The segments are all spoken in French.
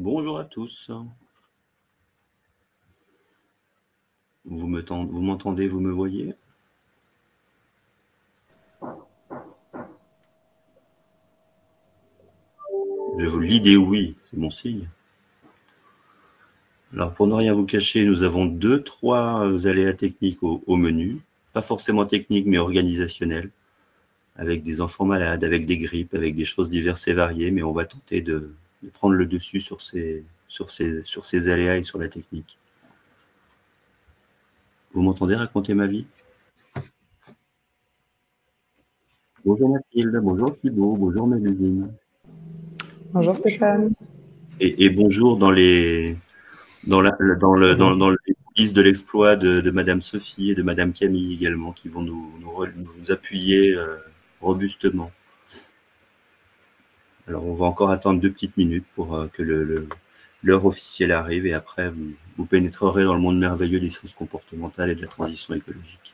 Bonjour à tous. Vous m'entendez, vous me voyez? Je vous lis des oui, c'est mon signe. Alors, pour ne rien vous cacher, nous avons 2-3 aléas techniques au menu. Pas forcément techniques, mais organisationnels. Avec des enfants malades, avec des grippes, avec des choses diverses et variées, mais on va tenter de prendre le dessus sur ces aléas et sur la technique. Vous m'entendez raconter ma vie? Bonjour Mathilde, bonjour Thibaut, bonjour Mélusine. Bonjour Stéphane. Et bonjour dans les coulisses de l'exploit de Madame Sophie et de Madame Camille également, qui vont nous appuyer robustement. Alors, on va encore attendre 2 petites minutes pour que l'heure officielle arrive, et après, vous pénétrerez dans le monde merveilleux des sciences comportementales et de la transition écologique.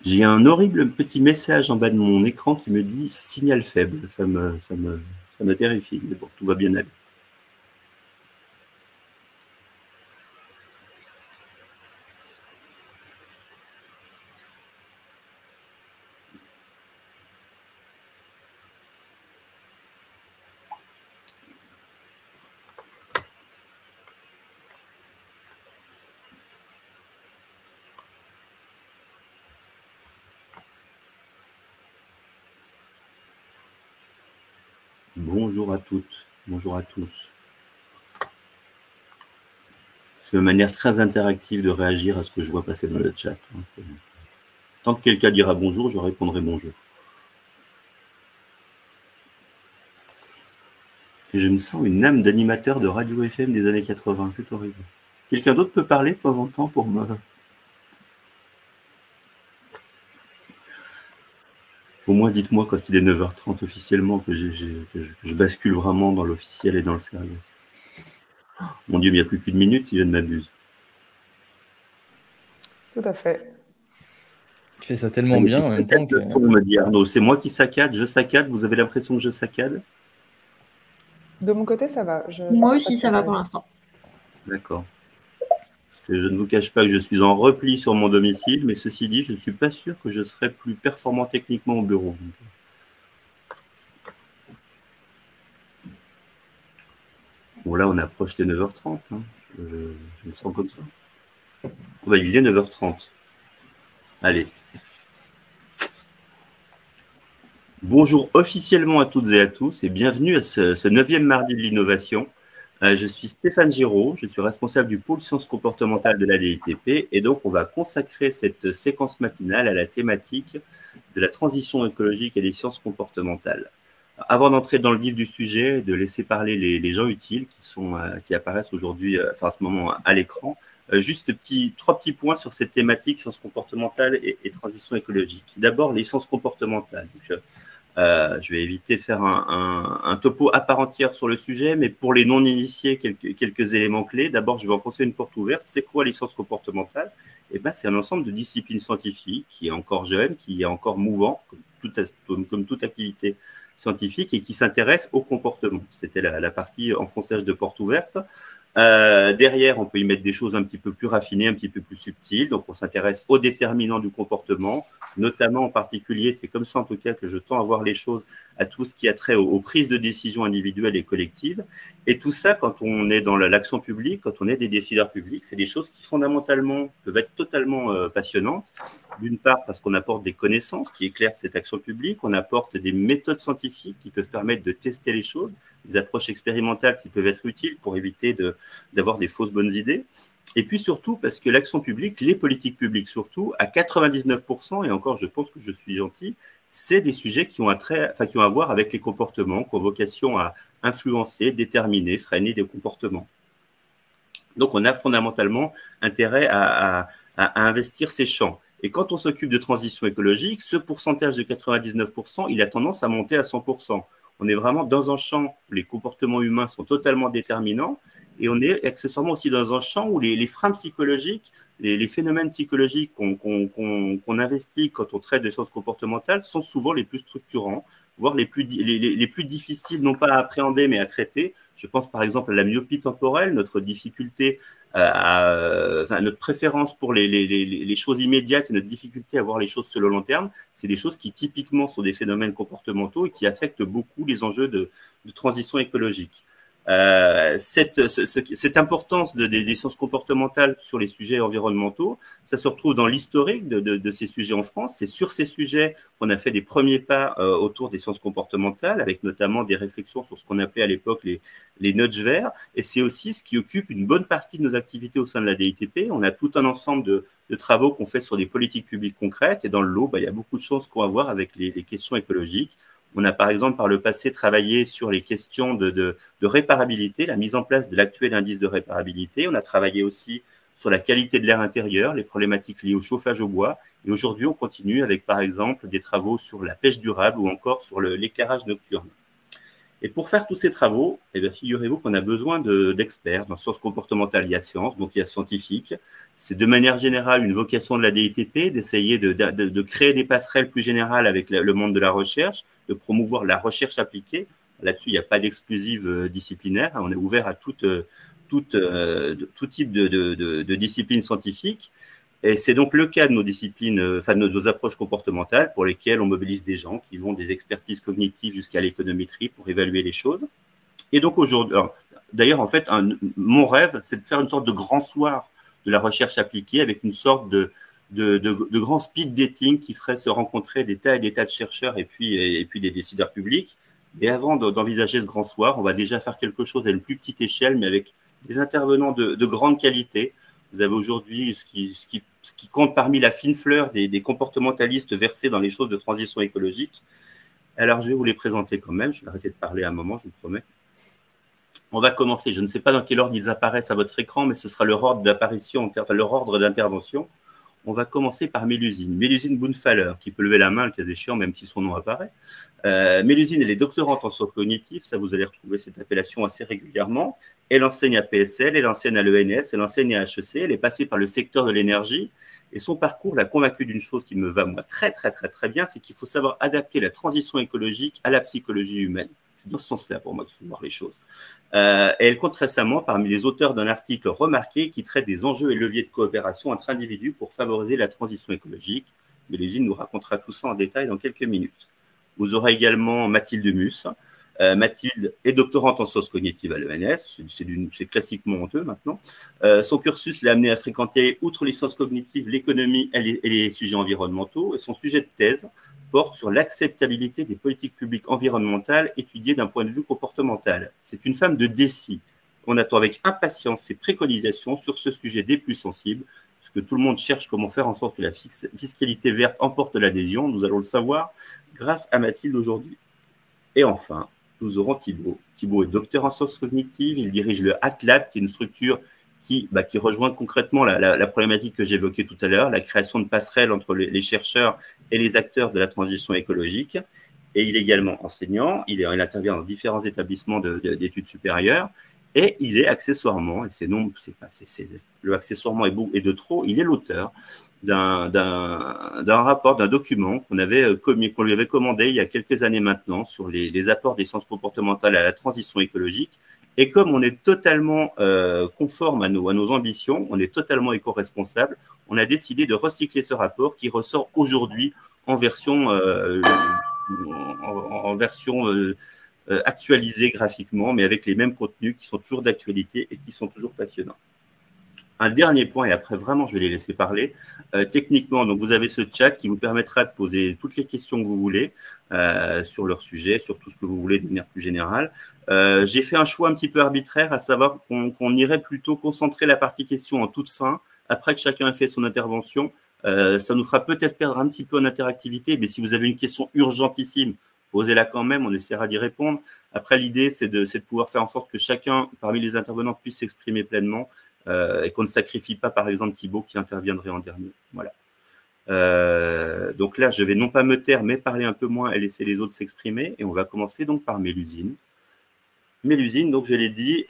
J'ai un horrible petit message en bas de mon écran qui me dit « signal faible ». Ça me terrifie, mais bon, tout va bien aller. Bonjour à toutes, bonjour à tous. C'est une manière très interactive de réagir à ce que je vois passer dans le chat. Tant que quelqu'un dira bonjour, je répondrai bonjour. Et je me sens une âme d'animateur de radio FM des années 80, c'est horrible. Quelqu'un d'autre peut parler de temps en temps pour me... Au moins, dites-moi quand il est 9h30 officiellement que je bascule vraiment dans l'officiel et dans le sérieux. Mon Dieu, mais il n'y a plus qu'une minute si je ne m'abuse. Tout à fait. Tu fais ça tellement bien en même temps que... me dit Arnaud, c'est moi qui saccade, je saccade, vous avez l'impression que je saccade? De mon côté, ça va. Moi aussi, ça va pour l'instant. D'accord. Je ne vous cache pas que je suis en repli sur mon domicile, mais ceci dit, je ne suis pas sûr que je serai plus performant techniquement au bureau. Bon, là, on approche les 9h30. Hein. Je me sens comme ça. Oh, bah, il est 9h30. Allez. Bonjour officiellement à toutes et à tous et bienvenue à ce 9e mardi de l'innovation. Je suis Stéphane Giraud, je suis responsable du pôle sciences comportementales de la DITP et donc on va consacrer cette séquence matinale à la thématique de la transition écologique et des sciences comportementales. Avant d'entrer dans le vif du sujet, de laisser parler les gens utiles qui apparaissent aujourd'hui, enfin à ce moment à l'écran, juste 3 petits points sur cette thématique sciences comportementales et transition écologique. D'abord, les sciences comportementales. Donc, je vais éviter de faire un topo à part entière sur le sujet, mais pour les non-initiés, quelques éléments clés. D'abord, je vais enfoncer une porte ouverte. C'est quoi les sciences comportementales? Eh ben, c'est un ensemble de disciplines scientifiques qui est encore jeune, qui est encore mouvant, comme toute activité scientifique, et qui s'intéresse au comportement. C'était la partie enfonçage de porte ouverte. Derrière, on peut y mettre des choses un petit peu plus raffinées, un petit peu plus subtiles. Donc, on s'intéresse aux déterminants du comportement, notamment en particulier, c'est comme ça en tout cas que je tends à voir les choses, à tout ce qui a trait aux prises de décision individuelles et collectives. Et tout ça, quand on est dans l'action publique, quand on est des décideurs publics, c'est des choses qui fondamentalement peuvent être totalement passionnantes. D'une part, parce qu'on apporte des connaissances qui éclairent cette action publique, on apporte des méthodes scientifiques qui peuvent permettre de tester les choses, des approches expérimentales qui peuvent être utiles pour éviter d'avoir des fausses bonnes idées. Et puis surtout, parce que l'action publique, les politiques publiques surtout, à 99%, et encore je pense que je suis gentil, c'est des sujets qui ont à voir avec les comportements, qui ont vocation à influencer, déterminer, freiner des comportements. Donc on a fondamentalement intérêt à investir ces champs. Et quand on s'occupe de transition écologique, ce pourcentage de 99%, il a tendance à monter à 100%. On est vraiment dans un champ où les comportements humains sont totalement déterminants Et on est accessoirement aussi dans un champ où les freins psychologiques, les phénomènes psychologiques qu'on investit quand on traite des choses comportementales sont souvent les plus structurants, voire les plus difficiles, non pas à appréhender, mais à traiter. Je pense par exemple à la myopie temporelle, notre difficulté notre préférence pour les choses immédiates et notre difficulté à voir les choses sur le long terme. C'est des choses qui typiquement sont des phénomènes comportementaux et qui affectent beaucoup les enjeux de transition écologique. Cette importance des sciences comportementales sur les sujets environnementaux, ça se retrouve dans l'historique de ces sujets en France. C'est sur ces sujets qu'on a fait des premiers pas autour des sciences comportementales, avec notamment des réflexions sur ce qu'on appelait à l'époque les nudges verts. Et c'est aussi ce qui occupe une bonne partie de nos activités au sein de la DITP. On a tout un ensemble de travaux qu'on fait sur des politiques publiques concrètes. Et dans le lot, il y a beaucoup de choses qu'on va voir avec les questions écologiques. On a par exemple par le passé travaillé sur les questions de réparabilité, la mise en place de l'actuel indice de réparabilité. On a travaillé aussi sur la qualité de l'air intérieur, les problématiques liées au chauffage au bois. Et aujourd'hui, on continue avec par exemple des travaux sur la pêche durable ou encore sur l'éclairage nocturne. Et pour faire tous ces travaux, eh bien, figurez-vous qu'on a besoin d'experts. Dans sciences comportementales, il y a sciences, donc il y a scientifiques. C'est de manière générale une vocation de la DITP d'essayer de créer des passerelles plus générales avec le monde de la recherche, de promouvoir la recherche appliquée. Là-dessus, il n'y a pas d'exclusive disciplinaire. On est ouvert à tout type de discipline scientifique. Et c'est donc le cas de nos disciplines, de nos approches comportementales pour lesquelles on mobilise des gens qui ont des expertises cognitives jusqu'à l'économétrie pour évaluer les choses. Et donc aujourd'hui, d'ailleurs, en fait, mon rêve, c'est de faire une sorte de grand soir de la recherche appliquée avec une sorte de grand speed dating qui ferait se rencontrer des tas et des tas de chercheurs et puis des décideurs publics. Et avant d'envisager ce grand soir, on va déjà faire quelque chose à une plus petite échelle, mais avec des intervenants de grande qualité. Vous avez aujourd'hui ce qui compte parmi la fine fleur des comportementalistes versés dans les choses de transition écologique. Alors, je vais vous les présenter quand même. Je vais arrêter de parler un moment, je vous promets. On va commencer. Je ne sais pas dans quel ordre ils apparaissent à votre écran, mais ce sera leur ordre d'apparition, enfin leur ordre d'intervention. On va commencer par Mélusine. Mélusine Boonfaller, qui peut lever la main le cas échéant, même si son nom apparaît. Mélusine, elle est doctorante en sciences cognitives. Ça, vous allez retrouver cette appellation assez régulièrement. Elle enseigne à PSL, elle enseigne à l'ENS, elle enseigne à HEC. Elle est passée par le secteur de l'énergie. Et son parcours l'a convaincu d'une chose qui me va, moi, très bien, c'est qu'il faut savoir adapter la transition écologique à la psychologie humaine. C'est dans ce sens-là, pour moi, qu'il faut voir les choses. Et elle compte récemment parmi les auteurs d'un article remarqué qui traite des enjeux et leviers de coopération entre individus pour favoriser la transition écologique. Mélusine nous racontera tout ça en détail dans quelques minutes. Vous aurez également Mathilde Mus. Mathilde est doctorante en sciences cognitives à l'ENS, c'est classiquement honteux maintenant. Son cursus l'a amené à fréquenter, outre les sciences cognitives, l'économie et les sujets environnementaux. Et son sujet de thèse porte sur l'acceptabilité des politiques publiques environnementales étudiées d'un point de vue comportemental. C'est une femme de défi. On attend avec impatience ses préconisations sur ce sujet des plus sensibles, puisque tout le monde cherche comment faire en sorte que la fiscalité verte emporte l'adhésion. Nous allons le savoir grâce à Mathilde aujourd'hui. Et enfin, nous aurons Thibaut. Thibaut est docteur en sciences cognitives. Il dirige le HackLab, qui est une structure qui rejoint concrètement la problématique que j'évoquais tout à l'heure, la création de passerelles entre les chercheurs et les acteurs de la transition écologique. Et il est également enseignant. Il intervient dans différents établissements d'études supérieures. Et il est accessoirement, et le accessoirement est de trop, il est l'auteur d'un rapport, d'un document qu'on lui avait commandé il y a quelques années maintenant sur les apports des sciences comportementales à la transition écologique. Et comme on est totalement conforme à nos ambitions, on est totalement éco-responsable, on a décidé de recycler ce rapport qui ressort aujourd'hui en version actualisée graphiquement, mais avec les mêmes contenus qui sont toujours d'actualité et qui sont toujours passionnants. Un dernier point, et après vraiment je vais les laisser parler. Techniquement, donc vous avez ce chat qui vous permettra de poser toutes les questions que vous voulez sur leur sujet, sur tout ce que vous voulez de manière plus générale. J'ai fait un choix un petit peu arbitraire, à savoir qu'on irait plutôt concentrer la partie questions en toute fin, après que chacun ait fait son intervention. Ça nous fera peut-être perdre un petit peu en interactivité, mais si vous avez une question urgentissime, posez-la quand même, on essaiera d'y répondre. Après, l'idée, c'est de pouvoir faire en sorte que chacun, parmi les intervenants, puisse s'exprimer pleinement et qu'on ne sacrifie pas, par exemple, Thibaut qui interviendrait en dernier. Voilà. Donc là, je vais non pas me taire, mais parler un peu moins et laisser les autres s'exprimer. Et on va commencer donc par Mélusine. Mélusine, donc je l'ai dit,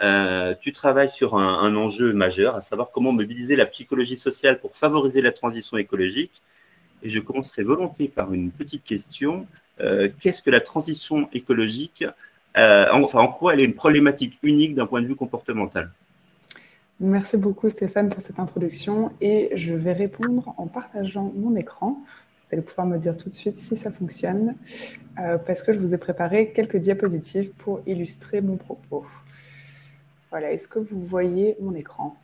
tu travailles sur un enjeu majeur, à savoir comment mobiliser la psychologie sociale pour favoriser la transition écologique. Et je commencerai volontiers par une petite question. Qu'est-ce que la transition écologique, en quoi elle est une problématique unique d'un point de vue comportemental? Merci beaucoup Stéphane pour cette introduction et je vais répondre en partageant mon écran. Vous allez pouvoir me dire tout de suite si ça fonctionne parce que je vous ai préparé quelques diapositives pour illustrer mon propos. Voilà, est-ce que vous voyez mon écran?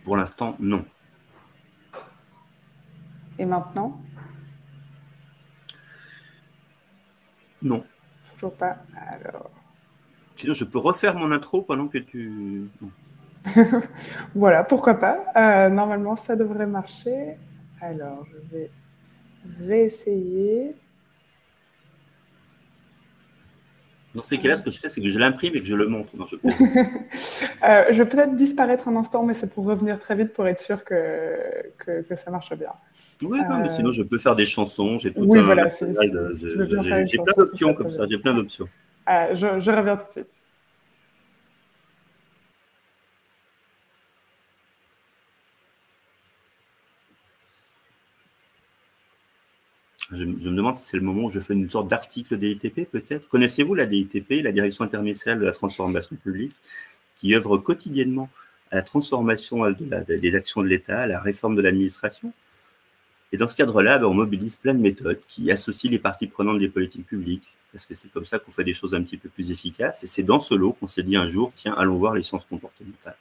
Pour l'instant, non. Et maintenant? Non. Toujours pas. Alors... Sinon, je peux refaire mon intro pendant que tu... Non. Voilà, pourquoi pas. Normalement, ça devrait marcher. Alors, je vais réessayer. Dans ces cas-là, ce que je fais, c'est que je l'imprime et que je le montre. Non, je vais peut-être disparaître un instant, mais c'est pour revenir très vite pour être sûr que ça marche bien. Oui, non, mais sinon, je peux faire des chansons. J'ai tout oui, un... voilà, si tu veux bien faire une j'ai chanson, plein d'options comme ça. J'ai plein d'options. Je reviens tout de suite. Je me demande si c'est le moment où je fais une sorte d'article DITP, peut-être. Connaissez-vous la DITP, la Direction interministérielle de la transformation publique, qui œuvre quotidiennement à la transformation des actions de l'État, à la réforme de l'administration? Et dans ce cadre-là, on mobilise plein de méthodes qui associent les parties prenantes des politiques publiques, parce que c'est comme ça qu'on fait des choses un petit peu plus efficaces. Et c'est dans ce lot qu'on s'est dit un jour, tiens, allons voir les sciences comportementales.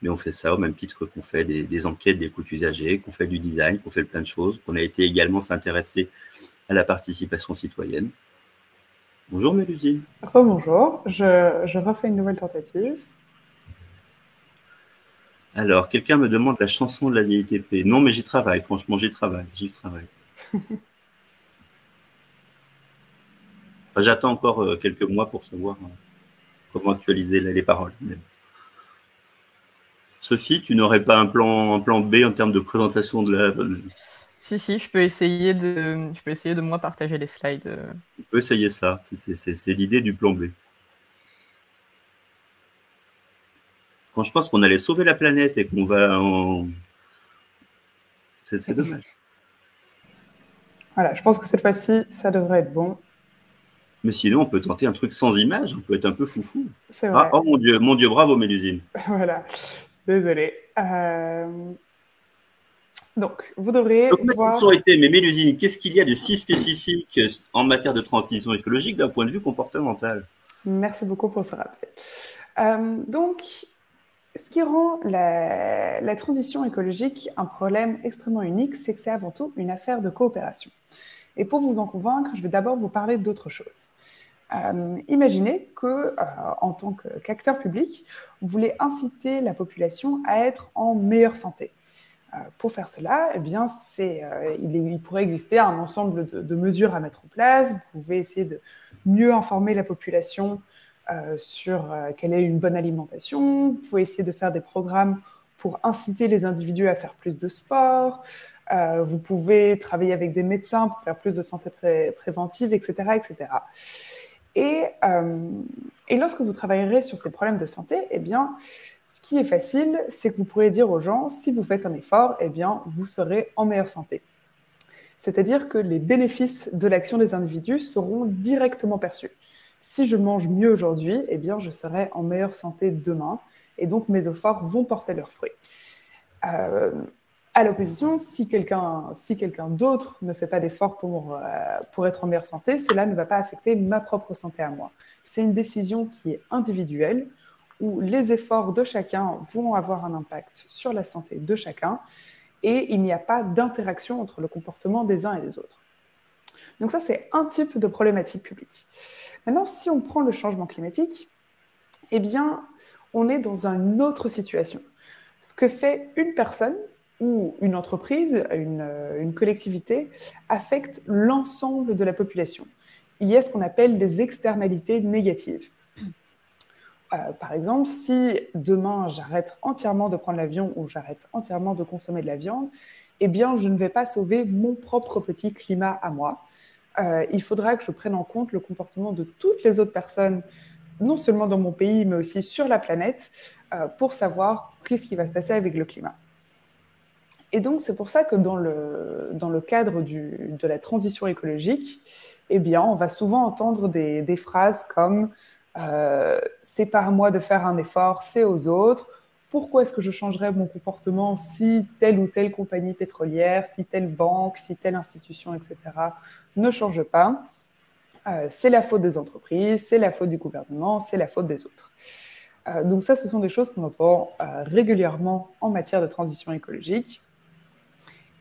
Mais on fait ça au même titre qu'on fait des enquêtes d'écoute usagée, qu'on fait du design, qu'on fait plein de choses, qu'on a été également s'intéresser à la participation citoyenne. Bonjour Mélusine. Rebonjour, je refais une nouvelle tentative. Alors, quelqu'un me demande la chanson de la DITP. Non, mais j'y travaille, franchement, j'y travaille. Enfin, j'attends encore quelques mois pour savoir comment actualiser les paroles. Même. Sophie, tu n'aurais pas un plan B en termes de présentation de la... Si, je peux essayer de moi partager les slides. On peut essayer ça, c'est l'idée du plan B. Quand je pense qu'on allait sauver la planète et qu'on va en... C'est dommage. Voilà, je pense que cette fois-ci, ça devrait être bon. Mais sinon, on peut tenter un truc sans image, on peut être un peu foufou. C'est vrai. Ah, oh mon Dieu, bravo Mélusine. Voilà, désolée. Donc, vous devrez Donc, ma question était, mais Mélusine, qu'est-ce qu'il y a de si spécifique en matière de transition écologique d'un point de vue comportemental? Merci beaucoup pour ce rappel. Donc, ce qui rend la transition écologique un problème extrêmement unique, c'est que c'est avant tout une affaire de coopération. Et pour vous en convaincre, je vais d'abord vous parler d'autre chose. Imaginez que, en tant qu'acteur public, vous voulez inciter la population à être en meilleure santé. Pour faire cela, eh bien, il pourrait exister un ensemble de mesures à mettre en place. Vous pouvez essayer de mieux informer la population sur quelle est une bonne alimentation. Vous pouvez essayer de faire des programmes pour inciter les individus à faire plus de sport. Vous pouvez travailler avec des médecins pour faire plus de santé préventive, etc., etc. Et lorsque vous travaillerez sur ces problèmes de santé, eh bien, ce qui est facile, c'est que vous pourrez dire aux gens, si vous faites un effort, eh bien, vous serez en meilleure santé. C'est-à-dire que les bénéfices de l'action des individus seront directement perçus. Si je mange mieux aujourd'hui, eh bien, je serai en meilleure santé demain, et donc mes efforts vont porter leurs fruits. À l'opposition, si quelqu'un d'autre ne fait pas d'effort pour être en meilleure santé, cela ne va pas affecter ma propre santé à moi. C'est une décision qui est individuelle, où les efforts de chacun vont avoir un impact sur la santé de chacun, et il n'y a pas d'interaction entre le comportement des uns et des autres. Donc ça, c'est un type de problématique publique. Maintenant, si on prend le changement climatique, eh bien, on est dans une autre situation. Ce que fait une personne ou une entreprise, une collectivité, affecte l'ensemble de la population. Il y a ce qu'on appelle des externalités négatives. Par exemple, si demain j'arrête entièrement de prendre l'avion ou j'arrête entièrement de consommer de la viande, eh bien, je ne vais pas sauver mon propre petit climat à moi. Il faudra que je prenne en compte le comportement de toutes les autres personnes, non seulement dans mon pays, mais aussi sur la planète, pour savoir qu'est-ce qui va se passer avec le climat. Et donc, c'est pour ça que dans le cadre de la transition écologique, eh bien, on va souvent entendre des phrases comme c'est pas à moi de faire un effort, c'est aux autres. Pourquoi est-ce que je changerais mon comportement si telle ou telle compagnie pétrolière, si telle banque, si telle institution, etc., ne change pas? C'est la faute des entreprises, c'est la faute du gouvernement, c'est la faute des autres. Donc ça, ce sont des choses qu'on entend régulièrement en matière de transition écologique.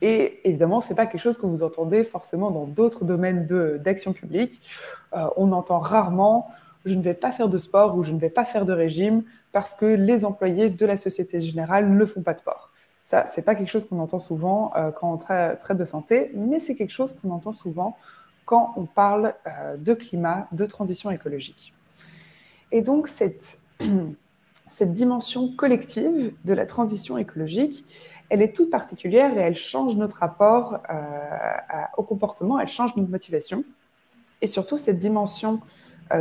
Et évidemment, ce n'est pas quelque chose que vous entendez forcément dans d'autres domaines d'action publique. On entend rarement « je ne vais pas faire de sport » ou « je ne vais pas faire de régime parce que les employés de la Société Générale ne font pas de sport ». Ça, ce n'est pas quelque chose qu'on entend souvent quand on traite de santé, mais c'est quelque chose qu'on entend souvent quand on parle de climat, de transition écologique. Et donc, cette dimension collective de la transition écologique, elle est toute particulière et elle change notre rapport au comportement, elle change notre motivation. Et surtout, cette dimension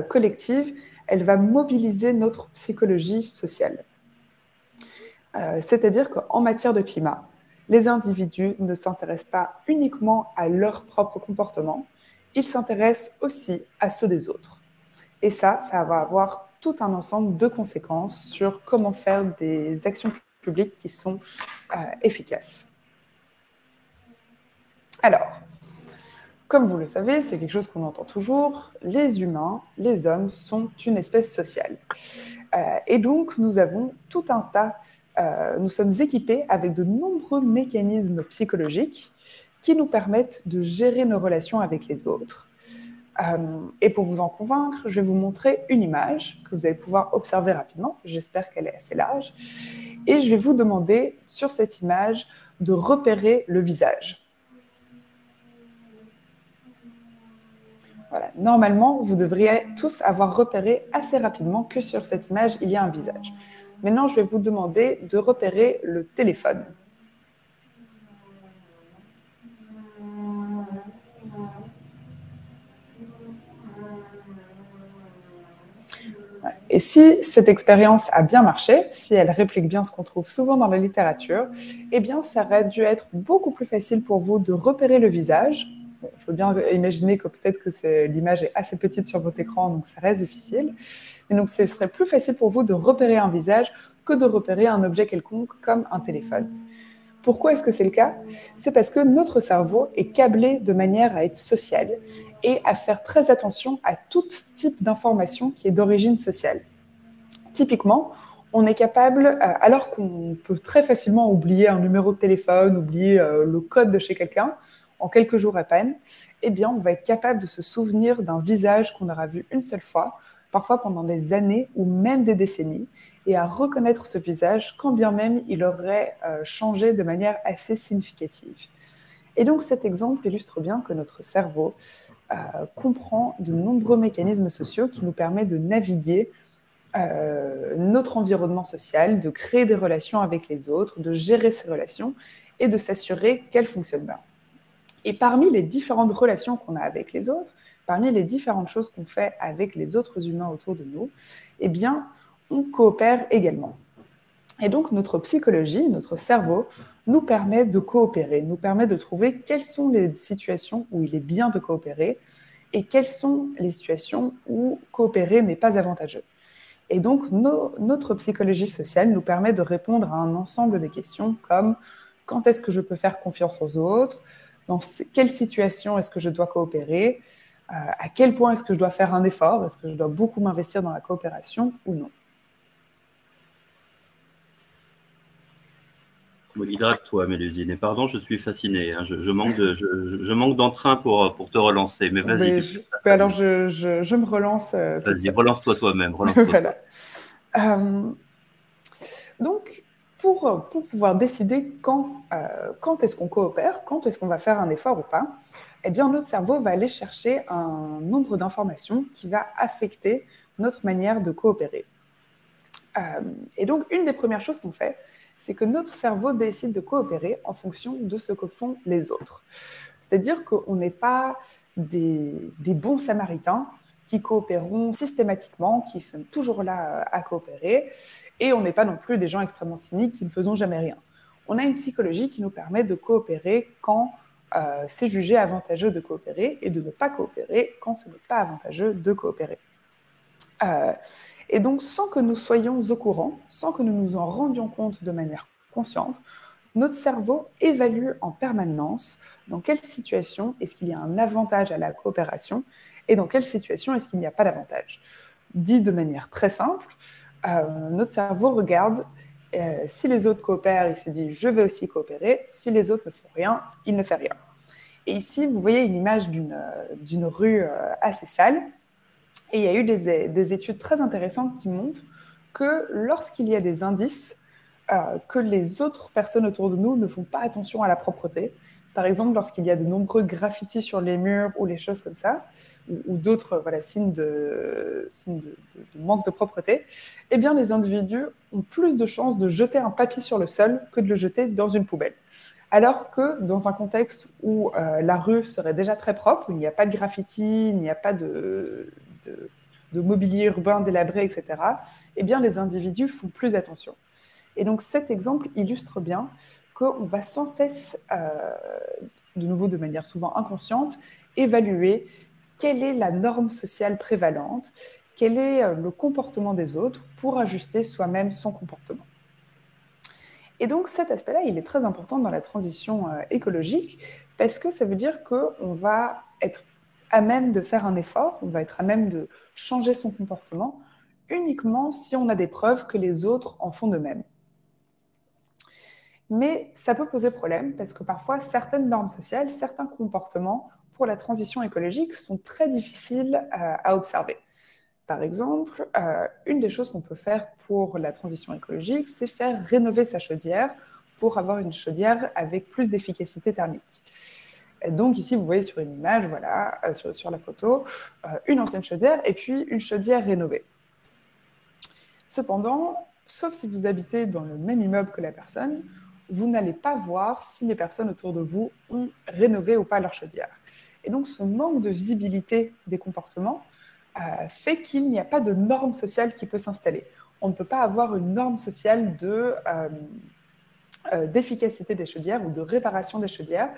collective, elle va mobiliser notre psychologie sociale. C'est-à-dire qu'en matière de climat, les individus ne s'intéressent pas uniquement à leur propre comportement, ils s'intéressent aussi à ceux des autres. Et ça va avoir tout un ensemble de conséquences sur comment faire des actions publiques qui sont efficaces. Alors, comme vous le savez, c'est quelque chose qu'on entend toujours, les humains, les hommes, sont une espèce sociale. Et donc, nous avons tout un tas, nous sommes équipés avec de nombreux mécanismes psychologiques qui nous permettent de gérer nos relations avec les autres. Et pour vous en convaincre, je vais vous montrer une image que vous allez pouvoir observer rapidement. J'espère qu'elle est assez large. Et je vais vous demander, sur cette image, de repérer le visage. Voilà. Normalement, vous devriez tous avoir repéré assez rapidement que sur cette image, il y a un visage. Maintenant, je vais vous demander de repérer le téléphone. Et si cette expérience a bien marché, si elle réplique bien ce qu'on trouve souvent dans la littérature, eh bien, ça aurait dû être beaucoup plus facile pour vous de repérer le visage. Bon, je veux bien imaginer que peut-être que l'image est assez petite sur votre écran, donc ça reste difficile. Mais donc, ce serait plus facile pour vous de repérer un visage que de repérer un objet quelconque comme un téléphone. Pourquoi est-ce que c'est le cas? C'est parce que notre cerveau est câblé de manière à être social et à faire très attention à tout type d'information qui est d'origine sociale. Typiquement, on est capable, alors qu'on peut très facilement oublier un numéro de téléphone, oublier le code de chez quelqu'un, en quelques jours à peine, eh bien, on va être capable de se souvenir d'un visage qu'on aura vu une seule fois, parfois pendant des années ou même des décennies, et à reconnaître ce visage quand bien même il aurait changé de manière assez significative. Et donc cet exemple illustre bien que notre cerveau comprend de nombreux mécanismes sociaux qui nous permettent de naviguer notre environnement social, de créer des relations avec les autres, de gérer ces relations et de s'assurer qu'elles fonctionnent bien. Et parmi les différentes relations qu'on a avec les autres, parmi les différentes choses qu'on fait avec les autres humains autour de nous, eh bien, on coopère également. Et donc, notre psychologie, notre cerveau, nous permet de coopérer, nous permet de trouver quelles sont les situations où il est bien de coopérer et quelles sont les situations où coopérer n'est pas avantageux. Et donc, notre psychologie sociale nous permet de répondre à un ensemble de questions comme quand est-ce que je peux faire confiance aux autres, dans quelle situation est-ce que je dois coopérer, à quel point est-ce que je dois faire un effort, est-ce que je dois beaucoup m'investir dans la coopération ou non. Hydrate-toi, Mélusine. Et pardon, je suis fasciné. Hein. Je manque d'entrain pour te relancer. Mais vas-y. Alors, je me relance. Vas-y, relance-toi toi-même. Voilà. Donc, pour pouvoir décider quand est-ce qu'on coopère, quand est-ce qu'on va faire un effort ou pas, eh bien, notre cerveau va aller chercher un nombre d'informations qui va affecter notre manière de coopérer. Et donc, une des premières choses qu'on fait, c'est que notre cerveau décide de coopérer en fonction de ce que font les autres. C'est-à-dire qu'on n'est pas des bons samaritains qui coopéreront systématiquement, qui sont toujours là à coopérer, et on n'est pas non plus des gens extrêmement cyniques qui ne faisons jamais rien. On a une psychologie qui nous permet de coopérer quand c'est jugé avantageux de coopérer et de ne pas coopérer quand ce n'est pas avantageux de coopérer. Et donc, sans que nous soyons au courant, sans que nous nous en rendions compte de manière consciente, notre cerveau évalue en permanence dans quelle situation est-ce qu'il y a un avantage à la coopération et dans quelle situation est-ce qu'il n'y a pas d'avantage. Dit de manière très simple, notre cerveau regarde si les autres coopèrent, il se dit « je vais aussi coopérer ». Si les autres ne font rien, il ne fait rien. Et ici, vous voyez une image d'une rue assez sale. Et il y a eu des études très intéressantes qui montrent que lorsqu'il y a des indices, que les autres personnes autour de nous ne font pas attention à la propreté, par exemple lorsqu'il y a de nombreux graffitis sur les murs ou les choses comme ça, ou d'autres signes de manque de propreté, eh bien les individus ont plus de chances de jeter un papier sur le sol que de le jeter dans une poubelle. Alors que dans un contexte où la rue serait déjà très propre, où il n'y a pas de graffiti, il n'y a pas de mobilier urbain délabré, etc., eh bien les individus font plus attention. Et donc cet exemple illustre bien qu'on va sans cesse, de nouveau de manière souvent inconsciente, évaluer quelle est la norme sociale prévalente, quel est le comportement des autres pour ajuster soi-même son comportement. Et donc cet aspect-là, il est très important dans la transition écologique parce que ça veut dire qu'on va être à même de faire un effort, on va être à même de changer son comportement uniquement si on a des preuves que les autres en font de même. Mais ça peut poser problème parce que parfois, certaines normes sociales, certains comportements pour la transition écologique sont très difficiles à observer. Par exemple, une des choses qu'on peut faire pour la transition écologique, c'est faire rénover sa chaudière pour avoir une chaudière avec plus d'efficacité thermique. Et donc ici, vous voyez sur une image, voilà, sur la photo, une ancienne chaudière et puis une chaudière rénovée. Cependant, sauf si vous habitez dans le même immeuble que la personne, vous n'allez pas voir si les personnes autour de vous ont rénové ou pas leur chaudière. Et donc, ce manque de visibilité des comportements fait qu'il n'y a pas de norme sociale qui peut s'installer. On ne peut pas avoir une norme sociale d'efficacité des chaudières ou de réparation des chaudières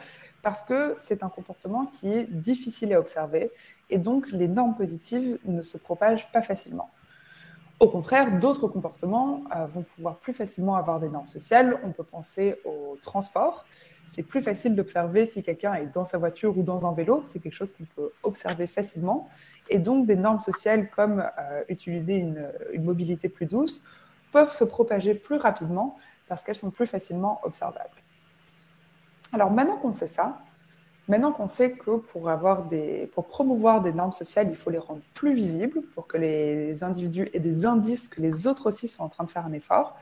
parce que c'est un comportement qui est difficile à observer et donc les normes positives ne se propagent pas facilement. Au contraire, d'autres comportements vont pouvoir plus facilement avoir des normes sociales. On peut penser au transport. C'est plus facile d'observer si quelqu'un est dans sa voiture ou dans un vélo. C'est quelque chose qu'on peut observer facilement. Et donc, des normes sociales comme utiliser une mobilité plus douce peuvent se propager plus rapidement parce qu'elles sont plus facilement observables. Alors, maintenant qu'on sait ça, maintenant qu'on sait que pour promouvoir des normes sociales, il faut les rendre plus visibles pour que les individus aient des indices que les autres aussi sont en train de faire un effort,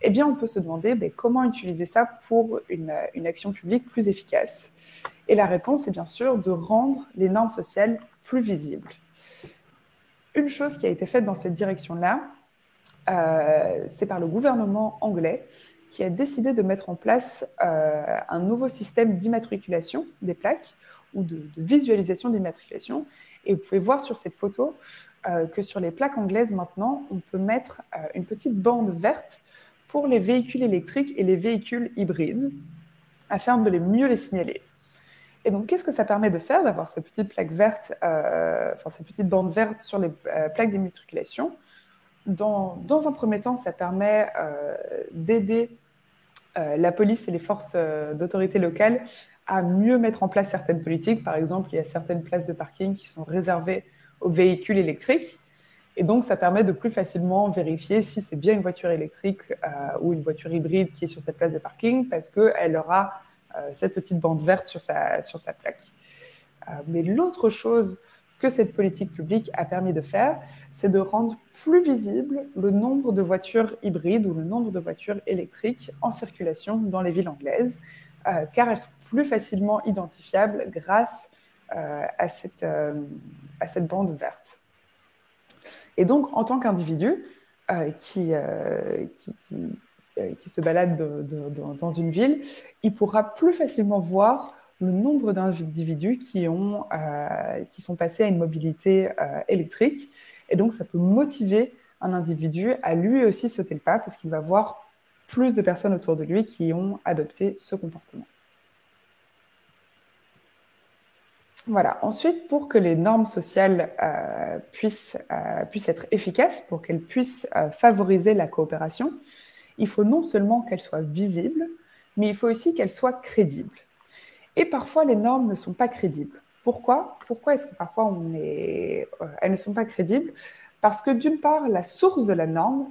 eh bien, on peut se demander comment utiliser ça pour une action publique plus efficace. Et la réponse est bien sûr de rendre les normes sociales plus visibles. Une chose qui a été faite dans cette direction-là, c'est par le gouvernement anglais qui a décidé de mettre en place un nouveau système d'immatriculation des plaques ou de visualisation d'immatriculation. Et vous pouvez voir sur cette photo que sur les plaques anglaises maintenant, on peut mettre une petite bande verte pour les véhicules électriques et les véhicules hybrides afin de mieux les signaler. Et donc, qu'est-ce que ça permet de faire, d'avoir ces petites plaques vertes, ces petites bandes vertes sur les plaques d'immatriculation? Dans un premier temps, ça permet d'aider la police et les forces d'autorité locale à mieux mettre en place certaines politiques. Par exemple, il y a certaines places de parking qui sont réservées aux véhicules électriques. Et donc, ça permet de plus facilement vérifier si c'est bien une voiture électrique ou une voiture hybride qui est sur cette place de parking parce qu'elle aura cette petite bande verte sur sa plaque. Mais l'autre chose que cette politique publique a permis de faire, c'est de rendre plus visible le nombre de voitures hybrides ou le nombre de voitures électriques en circulation dans les villes anglaises, car elles sont plus facilement identifiables grâce à cette bande verte. Et donc, en tant qu'individu qui qui se balade dans une ville, il pourra plus facilement voir le nombre d'individus qui sont passés à une mobilité électrique. Et donc, ça peut motiver un individu à lui aussi sauter le pas parce qu'il va voir plus de personnes autour de lui qui ont adopté ce comportement. Voilà. Ensuite, pour que les normes sociales puissent être efficaces, pour qu'elles puissent favoriser la coopération, il faut non seulement qu'elles soient visibles, mais il faut aussi qu'elles soient crédibles. Et parfois, les normes ne sont pas crédibles. Pourquoi est-ce que parfois elles ne sont pas crédibles? Parce que d'une part, la source de la norme,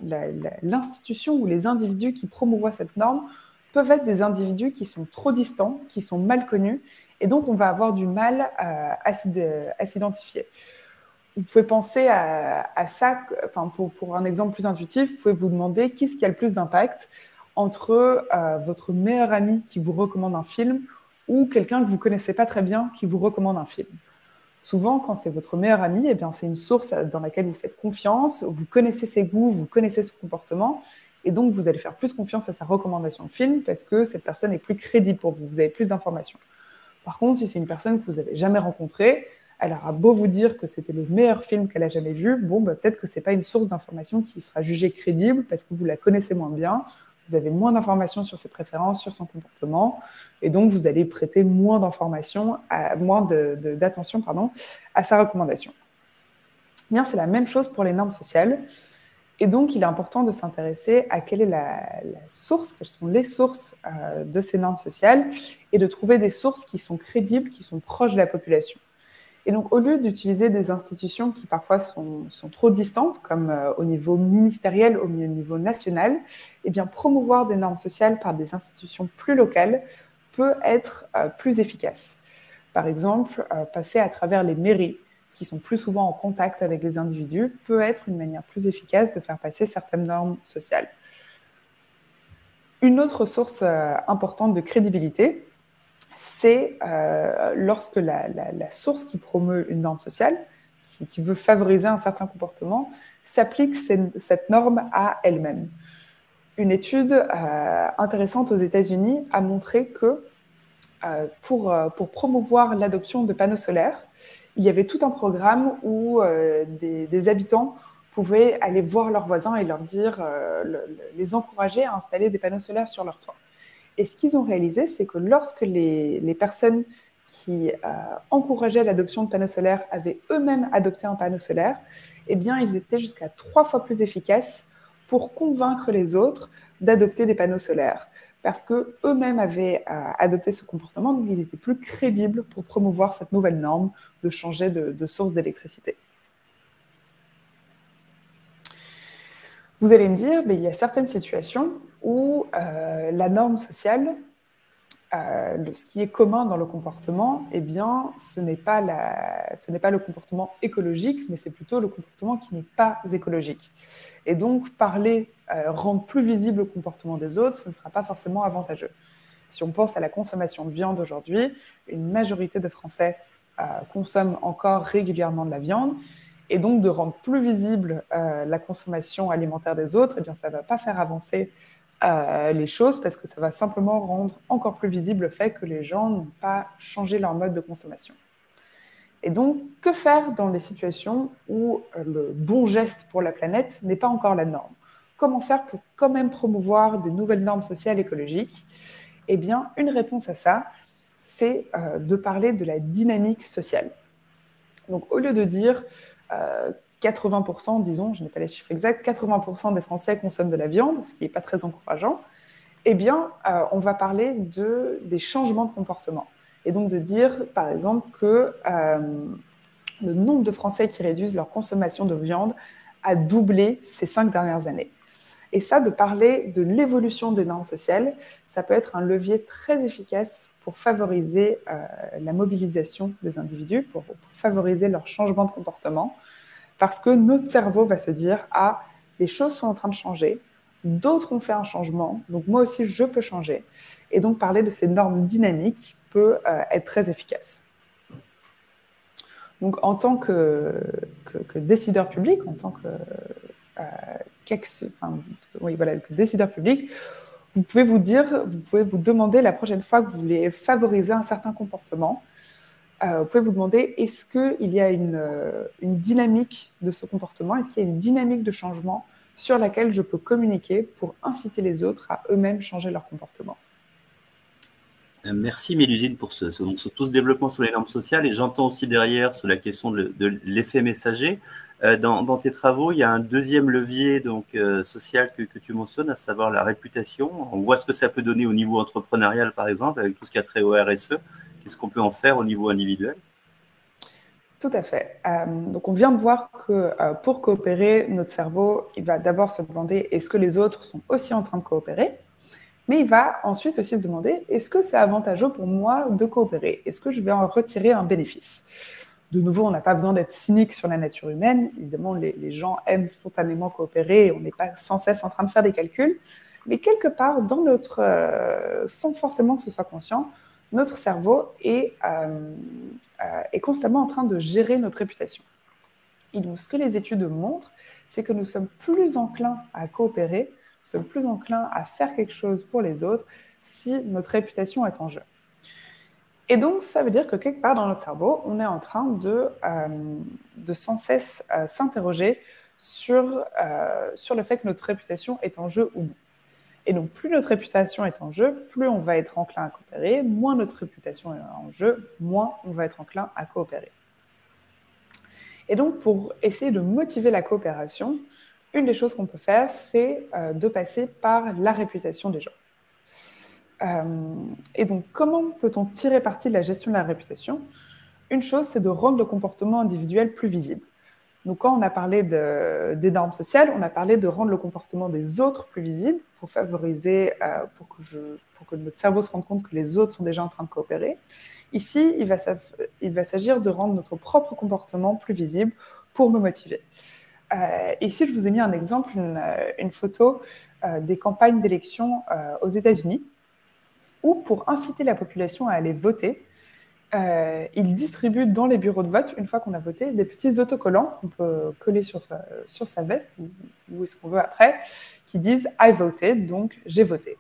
l'institution ou les individus qui promouvoient cette norme peuvent être des individus qui sont trop distants, qui sont mal connus, et donc on va avoir du mal à s'identifier. Vous pouvez penser à ça, pour un exemple plus intuitif, vous pouvez vous demander qu'est-ce qui a le plus d'impact entre votre meilleur ami qui vous recommande un film ou quelqu'un que vous ne connaissez pas très bien qui vous recommande un film. Souvent, quand c'est votre meilleur ami, eh bien, c'est une source dans laquelle vous faites confiance, vous connaissez ses goûts, vous connaissez son comportement, et donc vous allez faire plus confiance à sa recommandation de film parce que cette personne est plus crédible pour vous, vous avez plus d'informations. Par contre, si c'est une personne que vous n'avez jamais rencontrée, elle aura beau vous dire que c'était le meilleur film qu'elle a jamais vu, peut-être que ce n'est pas une source d'information qui sera jugée crédible parce que vous la connaissez moins bien, vous avez moins d'informations sur ses préférences, sur son comportement, et donc vous allez prêter moins d'informations, d'attention à sa recommandation. Bien, c'est la même chose pour les normes sociales, et donc il est important de s'intéresser à quelle est la source, quelles sont les sources de ces normes sociales, et de trouver des sources qui sont crédibles, qui sont proches de la population. Et donc, au lieu d'utiliser des institutions qui parfois sont trop distantes, comme au niveau ministériel, au niveau national, eh bien, promouvoir des normes sociales par des institutions plus locales peut être plus efficace. Par exemple, passer à travers les mairies, qui sont plus souvent en contact avec les individus, peut être une manière plus efficace de faire passer certaines normes sociales. Une autre source importante de crédibilité, c'est lorsque la source qui promeut une norme sociale, qui veut favoriser un certain comportement, s'applique cette norme à elle-même. Une étude intéressante aux États-Unis a montré que pour promouvoir l'adoption de panneaux solaires, il y avait tout un programme où des habitants pouvaient aller voir leurs voisins et leur dire, les encourager à installer des panneaux solaires sur leur toit. Et ce qu'ils ont réalisé, c'est que lorsque les personnes qui encourageaient l'adoption de panneaux solaires avaient eux-mêmes adopté un panneau solaire, eh bien, ils étaient jusqu'à 3 fois plus efficaces pour convaincre les autres d'adopter des panneaux solaires. Parce qu'eux-mêmes avaient adopté ce comportement, donc ils étaient plus crédibles pour promouvoir cette nouvelle norme de changer de source d'électricité. Vous allez me dire, il y a certaines situations où la norme sociale, ce qui est commun dans le comportement, eh bien, ce n'est pas le comportement écologique, mais c'est plutôt le comportement qui n'est pas écologique. Et donc, rendre plus visible le comportement des autres, ce ne sera pas forcément avantageux. Si on pense à la consommation de viande aujourd'hui, une majorité de Français consomment encore régulièrement de la viande, et donc de rendre plus visible la consommation alimentaire des autres, eh bien, ça ne va pas faire avancer les choses parce que ça va simplement rendre encore plus visible le fait que les gens n'ont pas changé leur mode de consommation. Et donc, que faire dans les situations où le bon geste pour la planète n'est pas encore la norme? Comment faire pour quand même promouvoir des nouvelles normes sociales écologiques? Eh bien, une réponse à ça, c'est de parler de la dynamique sociale. Donc, au lieu de dire 80%, disons, je n'ai pas les chiffres exacts, 80% des Français consomment de la viande, ce qui n'est pas très encourageant, eh bien, on va parler des changements de comportement. Et donc de dire, par exemple, que le nombre de Français qui réduisent leur consommation de viande a doublé ces 5 dernières années. Et ça, de parler de l'évolution des normes sociales, ça peut être un levier très efficace pour favoriser la mobilisation des individus, pour favoriser leur changement de comportement, parce que notre cerveau va se dire « Ah, les choses sont en train de changer, d'autres ont fait un changement, donc moi aussi je peux changer ». Et donc parler de ces normes dynamiques peut être très efficace. Donc en tant que décideur public, en tant décideur public, vous pouvez vous demander la prochaine fois que vous voulez favoriser un certain comportement, vous pouvez vous demander, est-ce qu'il y a une dynamique de ce comportement? Est-ce qu'il y a une dynamique de changement sur laquelle je peux communiquer pour inciter les autres à eux-mêmes changer leur comportement? Merci Mélusine pour tout ce développement sur les normes sociales, et j'entends aussi derrière sur la question de l'effet messager. Dans tes travaux, il y a un deuxième levier social que tu mentionnes, à savoir la réputation. On voit ce que ça peut donner au niveau entrepreneurial, par exemple, avec tout ce qui a trait au RSE. Qu'est-ce qu'on peut en faire au niveau individuel? Tout à fait. Donc, on vient de voir que pour coopérer, notre cerveau, il va d'abord se demander est-ce que les autres sont aussi en train de coopérer? Mais il va ensuite aussi se demander est-ce que c'est avantageux pour moi de coopérer? Est-ce que je vais en retirer un bénéfice? De nouveau, on n'a pas besoin d'être cynique sur la nature humaine. Évidemment, les gens aiment spontanément coopérer. On n'est pas sans cesse en train de faire des calculs. Mais quelque part, dans sans forcément que ce soit conscient, notre cerveau est constamment en train de gérer notre réputation. Et donc, ce que les études montrent, c'est que nous sommes plus enclins à coopérer, nous sommes plus enclins à faire quelque chose pour les autres si notre réputation est en jeu. Et donc, ça veut dire que quelque part dans notre cerveau, on est en train de sans cesse s'interroger sur le fait que notre réputation est en jeu ou non. Et donc, plus notre réputation est en jeu, plus on va être enclin à coopérer, moins notre réputation est en jeu, moins on va être enclin à coopérer. Et donc, pour essayer de motiver la coopération, une des choses qu'on peut faire, c'est de passer par la réputation des gens. Et donc, comment peut-on tirer parti de la gestion de la réputation? Une chose, c'est de rendre le comportement individuel plus visible. Donc, quand on a parlé des normes sociales, on a parlé de rendre le comportement des autres plus visible pour favoriser, pour que notre cerveau se rende compte que les autres sont déjà en train de coopérer. Ici, il va s'agir de rendre notre propre comportement plus visible pour me motiver. Ici, je vous ai mis un exemple, une photo des campagnes d'élection aux États-Unis, où pour inciter la population à aller voter, ils distribuent dans les bureaux de vote, une fois qu'on a voté, des petits autocollants qu'on peut coller sur sa veste, ou est-ce qu'on veut après, qui disent « I voted », donc « j'ai voté ».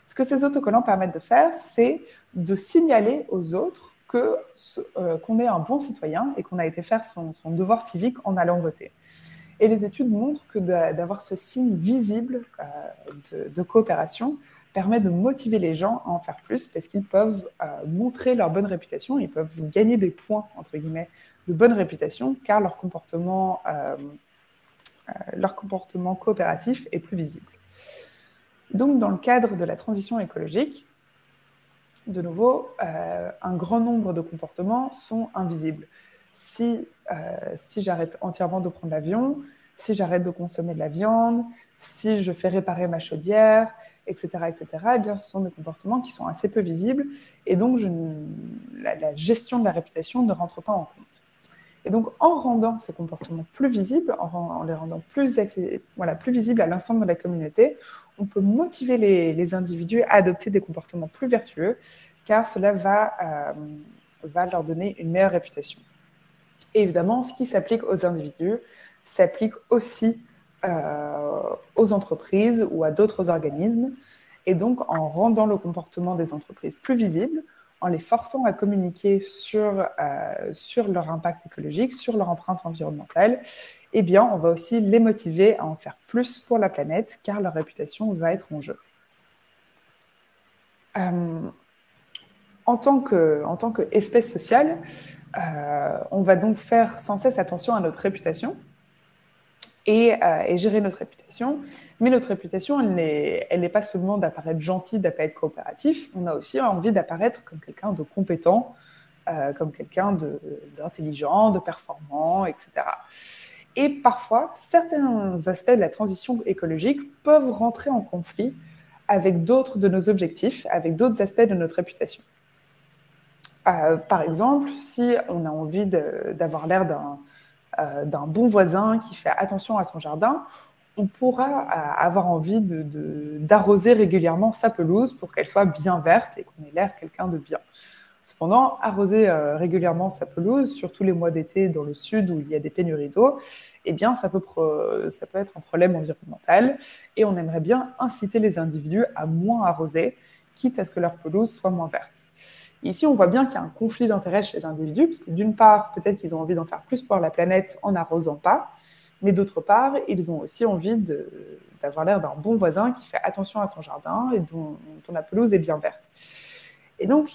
Ce que ces autocollants permettent de faire, c'est de signaler aux autres qu'on est un bon citoyen et qu'on a été faire son devoir civique en allant voter. Et les études montrent que d'avoir ce signe visible de coopération permet de motiver les gens à en faire plus parce qu'ils peuvent montrer leur bonne réputation, ils peuvent gagner des points, entre guillemets, de bonne réputation, car leur comportement coopératif est plus visible. Donc, dans le cadre de la transition écologique, de nouveau, un grand nombre de comportements sont invisibles. Si j'arrête entièrement de prendre l'avion, si j'arrête de consommer de la viande, si je fais réparer ma chaudière, etc., eh bien, ce sont des comportements qui sont assez peu visibles et donc la gestion de la réputation ne rentre pas en compte. Et donc, en rendant ces comportements plus visibles, en les rendant plus visibles à l'ensemble de la communauté, on peut motiver les individus à adopter des comportements plus vertueux, car cela va leur donner une meilleure réputation. Et évidemment, ce qui s'applique aux individus s'applique aussi aux entreprises ou à d'autres organismes. Et donc, en rendant le comportement des entreprises plus visible, en les forçant à communiquer sur leur impact écologique, sur leur empreinte environnementale, eh bien, on va aussi les motiver à en faire plus pour la planète, car leur réputation va être en jeu. En tant qu'espèce sociale, on va donc faire sans cesse attention à notre réputation et gérer notre réputation. Mais notre réputation, elle n'est pas seulement d'apparaître gentil, d'apparaître coopératif. On a aussi envie d'apparaître comme quelqu'un de compétent, comme quelqu'un d'intelligent, de performant, etc. Et parfois, certains aspects de la transition écologique peuvent rentrer en conflit avec d'autres de nos objectifs, avec d'autres aspects de notre réputation. Par exemple, si on a envie d'avoir l'air d'un bon voisin qui fait attention à son jardin, on pourra avoir envie d'arroser régulièrement sa pelouse pour qu'elle soit bien verte et qu'on ait l'air quelqu'un de bien. Cependant, arroser régulièrement sa pelouse, surtout les mois d'été dans le sud où il y a des pénuries d'eau, eh bien, ça peut être un problème environnemental et on aimerait bien inciter les individus à moins arroser, quitte à ce que leur pelouse soit moins verte. Ici, on voit bien qu'il y a un conflit d'intérêts chez les individus, parce que d'une part, peut-être qu'ils ont envie d'en faire plus pour la planète en n'arrosant pas, mais d'autre part, ils ont aussi envie d'avoir l'air d'un bon voisin qui fait attention à son jardin et dont la pelouse est bien verte. Et donc,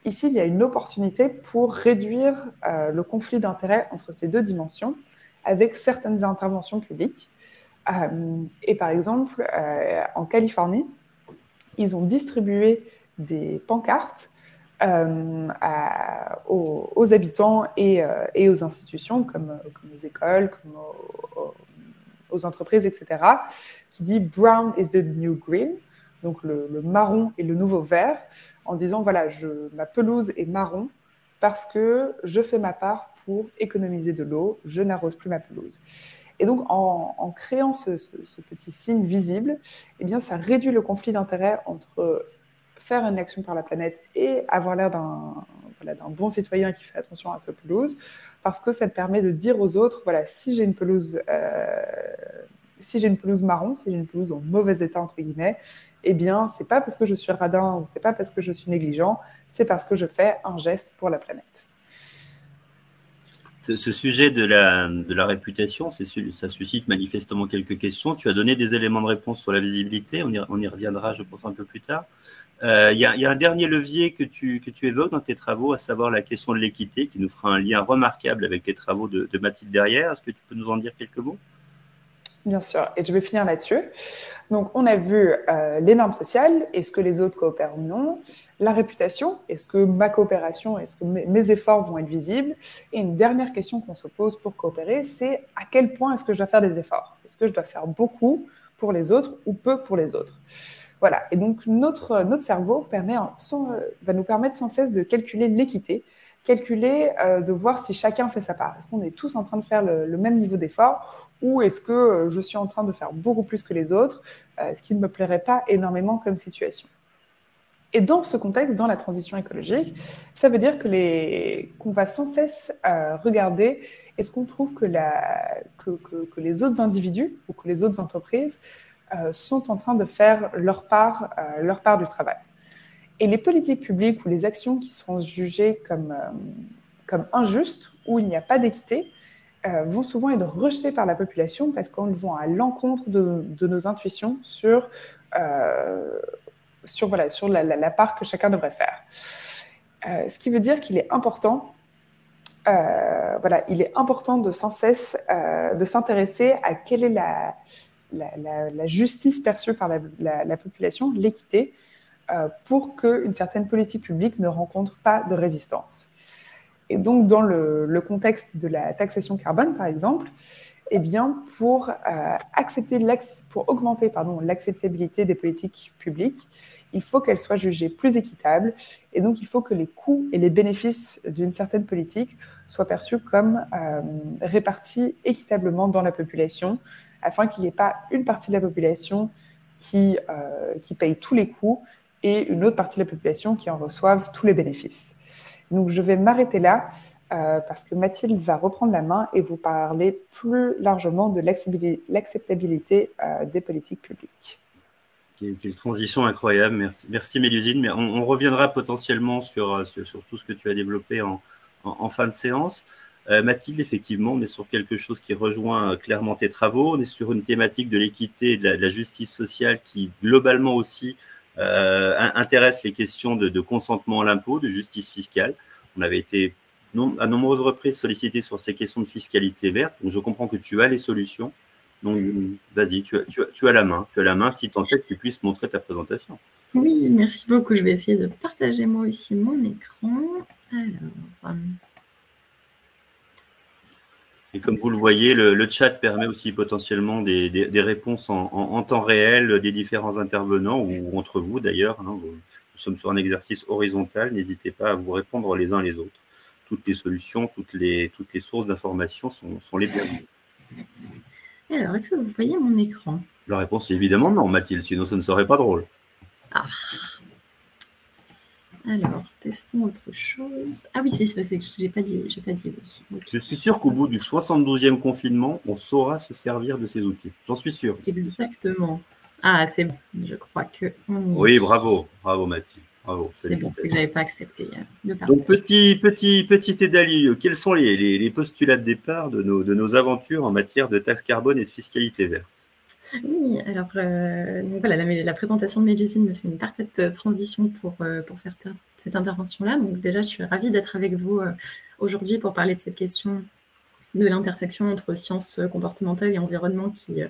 ici, il y a une opportunité pour réduire le conflit d'intérêts entre ces deux dimensions avec certaines interventions publiques. Et par exemple, en Californie, ils ont distribué des pancartes aux habitants et aux institutions, comme aux écoles, comme aux entreprises, etc., qui dit « Brown is the new green », donc le marron est le nouveau vert, en disant « Voilà, ma pelouse est marron parce que je fais ma part pour économiser de l'eau, je n'arrose plus ma pelouse ». Et donc, en créant ce petit signe visible, eh bien, ça réduit le conflit d'intérêts entre faire une action par la planète et avoir l'air d'un bon citoyen qui fait attention à sa pelouse, parce que ça te permet de dire aux autres, voilà, si j'ai une pelouse marron, si j'ai une pelouse en mauvais état, entre guillemets, eh bien, c'est pas parce que je suis radin ou c'est pas parce que je suis négligent, c'est parce que je fais un geste pour la planète. Ce sujet de la réputation, ça suscite manifestement quelques questions. Tu as donné des éléments de réponse sur la visibilité, on y reviendra, je pense, un peu plus tard. Il y a un dernier levier que tu évoques dans tes travaux, à savoir la question de l'équité, qui nous fera un lien remarquable avec les travaux de Mathilde derrière. Est-ce que tu peux nous en dire quelques mots ? Bien sûr, et je vais finir là-dessus. Donc, on a vu les normes sociales, est-ce que les autres coopèrent ou non, la réputation, est-ce que ma coopération, est-ce que mes efforts vont être visibles, et une dernière question qu'on se pose pour coopérer, c'est à quel point est-ce que je dois faire des efforts ? Est-ce que je dois faire beaucoup pour les autres ou peu pour les autres ? Voilà, et donc notre cerveau va nous permettre sans cesse de calculer l'équité, de voir si chacun fait sa part. Est-ce qu'on est tous en train de faire le même niveau d'effort ou est-ce que je suis en train de faire beaucoup plus que les autres, ce qui ne me plairait pas énormément comme situation. Et dans ce contexte, dans la transition écologique, ça veut dire qu'on va sans cesse regarder est-ce qu'on trouve que les autres individus ou que les autres entreprises sont en train de faire leur part du travail. Et les politiques publiques ou les actions qui seront jugées comme injustes, où il n'y a pas d'équité, vont souvent être rejetées par la population parce qu'elles vont à l'encontre de nos intuitions sur la part que chacun devrait faire. Ce qui veut dire qu'il est important de sans cesse de s'intéresser à quelle est la justice perçue par la population, l'équité, pour qu'une certaine politique publique ne rencontre pas de résistance. Et donc, dans le contexte de la taxation carbone, par exemple, eh bien, pour augmenter l'acceptabilité des politiques publiques, il faut qu'elles soient jugées plus équitables. Et donc, il faut que les coûts et les bénéfices d'une certaine politique soient perçus comme répartis équitablement dans la population, afin qu'il n'y ait pas une partie de la population qui paye tous les coûts et une autre partie de la population qui en reçoive tous les bénéfices. Donc, je vais m'arrêter là parce que Mathilde va reprendre la main et vous parler plus largement de l'acceptabilité des politiques publiques. Quelle transition incroyable, merci Mélusine. Mais on reviendra potentiellement sur tout ce que tu as développé en fin de séance. Mathilde, effectivement, on est sur quelque chose qui rejoint clairement tes travaux. On est sur une thématique de l'équité et de la justice sociale qui, globalement aussi, intéresse les questions de consentement à l'impôt, de justice fiscale. On avait été à nombreuses reprises sollicités sur ces questions de fiscalité verte. Donc, je comprends que tu as les solutions. Donc, vas-y, tu as la main. Tu as la main, si tant est que tu puisses montrer ta présentation. Oui, merci beaucoup. Je vais essayer de partager moi aussi mon écran. Alors... Et comme vous le voyez, le chat permet aussi potentiellement des réponses en temps réel des différents intervenants ou entre vous d'ailleurs. Hein, nous sommes sur un exercice horizontal. N'hésitez pas à vous répondre les uns les autres. Toutes les solutions, toutes les sources d'informations sont les bienvenues. Alors, est-ce que vous voyez mon écran? La réponse est évidemment non, Mathilde, sinon ça ne serait pas drôle. Ah. Alors, testons autre chose. Ah oui, c'est que j'ai pas dit oui. Okay. Je suis sûr qu'au bout du 72e confinement, on saura se servir de ces outils. J'en suis sûr. Exactement. Ah, c'est bon. Je crois que on y est. Oui, bravo Mathilde. Bravo. C'est bon, c'est que j'avais pas accepté le partage. Donc, petit Edali, quels sont les postulats de départ de nos aventures en matière de taxe carbone et de fiscalité verte? Oui, alors donc voilà, la présentation de Mélusine me fait une parfaite transition pour cette intervention-là. Donc déjà, je suis ravie d'être avec vous aujourd'hui pour parler de cette question de l'intersection entre sciences comportementales et environnement qui